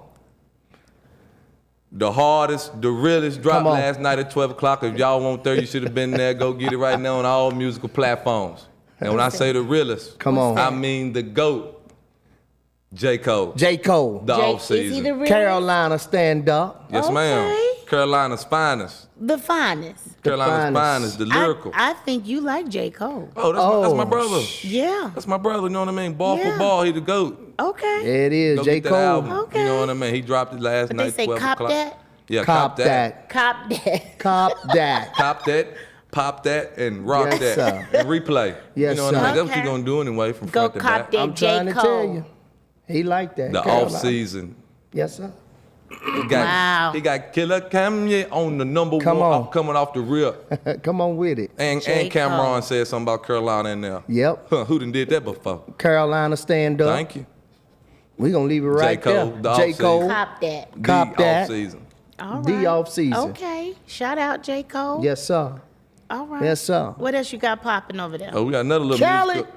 S2: The hardest, the realest dropped
S3: Come on.
S2: last night at 12 o'clock. If y'all want 30, you should have been there. Go get it right now on all musical platforms. And when I say the realest,
S3: Come on.
S2: I mean the GOAT, J. Cole.
S3: J. Cole.
S2: The off
S5: Is he
S2: season.
S5: the real?
S3: Carolina stand up.
S2: Yes,
S5: Okay.
S2: ma'am. Carolina's finest.
S5: The finest.
S2: Carolina's
S3: finest.
S2: finest, the lyrical.
S5: I think you like J. Cole.
S2: That's my brother.
S5: Yeah.
S2: That's my brother, you know what I mean? Ball
S5: Yeah.
S2: for ball, he the GOAT.
S5: Okay.
S3: There it is,
S2: Go
S3: J.
S2: get that
S3: Cole.
S2: album.
S5: Okay.
S2: You know what I mean? He dropped it last
S5: But
S2: night,
S5: they say
S2: 12
S5: cop
S2: o'clock.
S5: that?
S2: Yeah,
S3: Cop that.
S5: Cop that.
S3: Cop that.
S2: Cop that, pop that, and rock
S3: Yes,
S2: that.
S3: sir.
S2: And replay.
S3: Yes,
S2: you know what I
S3: sir.
S2: mean? That's what
S5: Okay.
S2: you're going to do anyway from
S5: Go
S2: front to
S5: cop
S2: back.
S5: that.
S3: I'm
S5: J.
S3: trying to
S5: Cole.
S3: tell you. He like that.
S2: The
S3: Carolina.
S2: off season.
S3: Yes, sir.
S5: Wow.
S2: He got Killer Kanye on the number
S3: Come
S2: one
S3: on.
S2: coming off the rip.
S3: Come on with it.
S2: And
S5: J.
S2: Cameron
S5: Cole.
S2: said something about Carolina in there.
S3: Yep.
S2: Who done did that before?
S3: Carolina stand up.
S2: Thank you.
S3: We gonna leave it right
S2: Cole,
S3: there.
S2: the
S3: J.
S2: off-season.
S5: Cop
S3: Cole.
S5: that.
S3: Cop
S2: the
S3: that.
S2: off season.
S5: All right.
S3: The off season.
S5: Okay. Shout out J. Cole.
S3: Yes, sir.
S5: All right.
S3: Yes, sir.
S5: What else you got popping over there?
S2: Oh, we got another little
S3: Khaled.
S2: musical.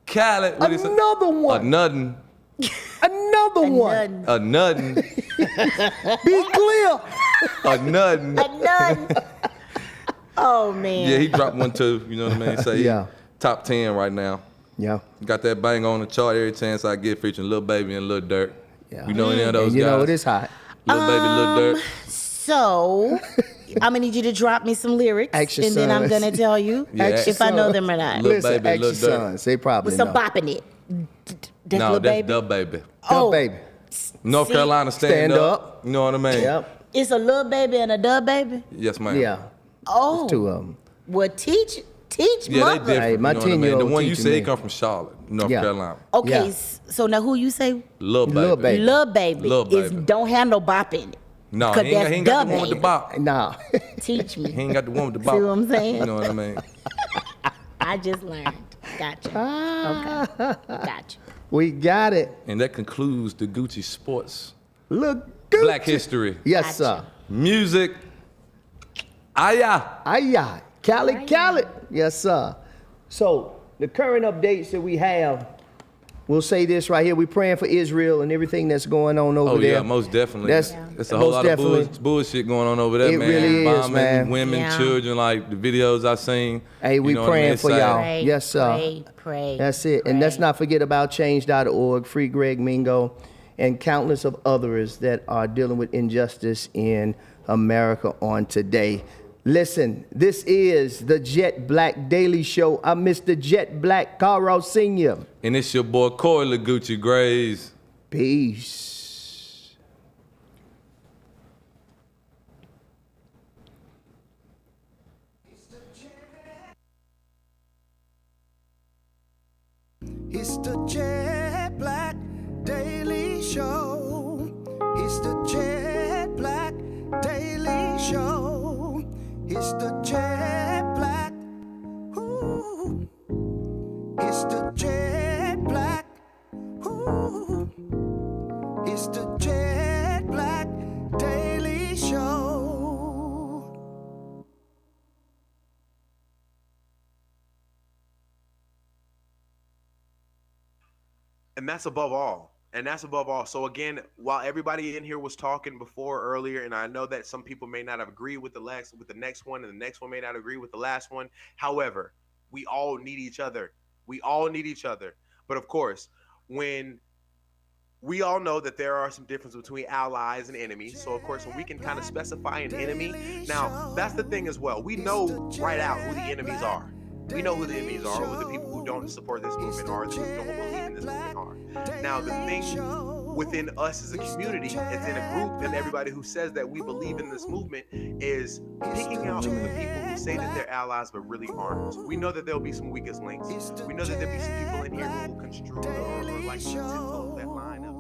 S2: Khaled. What is it?
S3: Another one.
S2: A nothing.
S3: Another one.
S5: None.
S2: A nothing.
S3: Be clear.
S2: A nothing.
S5: None. Oh man.
S2: Yeah, he dropped one too. You know what I mean? Say
S3: Yeah.
S2: top 10 right now.
S3: Yeah.
S2: Got that bang on the chart every chance I get, featuring Lil Baby and Lil Durk.
S3: Yeah.
S2: You know any of those
S3: And you
S2: guys?
S3: know it is hot.
S2: Lil Baby, Lil Durk.
S5: So, I'm gonna need you to drop me some lyrics,
S3: Ask your
S5: and then I'm
S3: sons.
S5: gonna tell you
S2: Yeah, ask
S5: if
S2: your
S5: I know
S3: sons.
S5: them or not.
S2: Lil
S3: Listen,
S2: Baby,
S3: ask
S2: Lil
S3: your
S2: Durk.
S3: sons. They probably
S5: With some
S3: know.
S5: bop in it. That's
S2: No,
S5: Lil
S2: that's
S5: Baby.
S2: Dub Baby.
S3: Dub
S5: Oh.
S3: baby.
S2: North
S5: See?
S2: Carolina stand
S3: Stand
S2: up.
S3: up.
S2: You know what I mean?
S3: Yep.
S5: It's a Lil Baby and a Dub Baby.
S2: Yes, ma'am.
S3: Yeah.
S5: Oh,
S3: Two of them.
S5: well, teach
S2: Yeah, they
S5: mother.
S2: different.
S3: Hey, my
S2: you know what I mean?
S3: 10-year-old
S2: The one you
S3: teaching
S2: say he
S3: me.
S2: come from Charlotte, North
S3: Yeah.
S2: Carolina.
S5: Okay,
S3: Yeah.
S5: so now who you say
S2: Lil Baby.
S3: Lil Baby.
S5: Lil Baby,
S2: Lil
S5: is
S2: Baby.
S5: don't have no bop in it.
S2: No,
S5: 'Cause
S2: he ain't,
S5: that's
S2: he ain't got
S5: Dub
S2: the one with the
S5: Baby.
S2: bop.
S3: Nah.
S5: Teach
S2: He
S5: me.
S2: ain't got the one with the bop.
S5: See what I'm saying?
S2: You know what I mean?
S5: I just learned. Gotcha. Okay. Gotcha.
S3: We got it.
S2: And that concludes the Gucci Sports
S3: Look good.
S2: Black History
S3: Yes, sir.
S5: Gotcha.
S2: Music. Aya.
S3: Aye. Cali. Yes, sir. So the current updates that we have, we'll say this right here. We're praying for Israel and everything that's going on over
S2: Oh
S3: there.
S2: yeah, most definitely.
S3: That's
S2: It's a whole
S3: most
S2: lot
S3: definitely.
S2: of bullshit going on over there,
S3: It
S2: man.
S3: really is,
S2: Bombing
S3: man.
S2: women,
S5: Yeah.
S2: children, like the videos I seen.
S3: Hey, we
S2: you know what I
S3: praying
S2: mean?
S3: for
S2: It's sad.
S3: y'all.
S5: Pray,
S3: Yes, sir.
S5: Pray.
S3: That's it. And let's not forget about change.org, Free Greg Mingo, and countless of others that are dealing with injustice in America on today. Listen, this is the Jet Black Daily Show. I'm Mr. Jet Black, Carl Sr.
S2: And it's your boy Corey Legucci Grays.
S3: Peace.
S1: It's the Jet Black Daily Show. It's the Jet Black Daily Show. It's the Jet Black. Ooh. It's the Jet Black. Ooh. It's the Jet Black Daily Show.
S6: And that's above all. And that's above all. So again, while everybody in here was talking before earlier, and I know that some people may not have agreed with the next one, and the next one may not agree with the last one. However, we all need each other. We all need each other. But of course, when we all know that there are some differences between allies and enemies. So of course, when we can kind of specify an enemy, now that's the thing as well. We know right out who the enemies are. We know who the enemies are, who the people who don't support this movement are, who don't believe in this movement are. Now, the thing within us as a community, as in a group, and everybody who says that we believe in this movement is picking out the people who say that they're allies but really aren't. We know that there'll be some weakest links. We know that there'll be some people in here who will construe or like to that line up.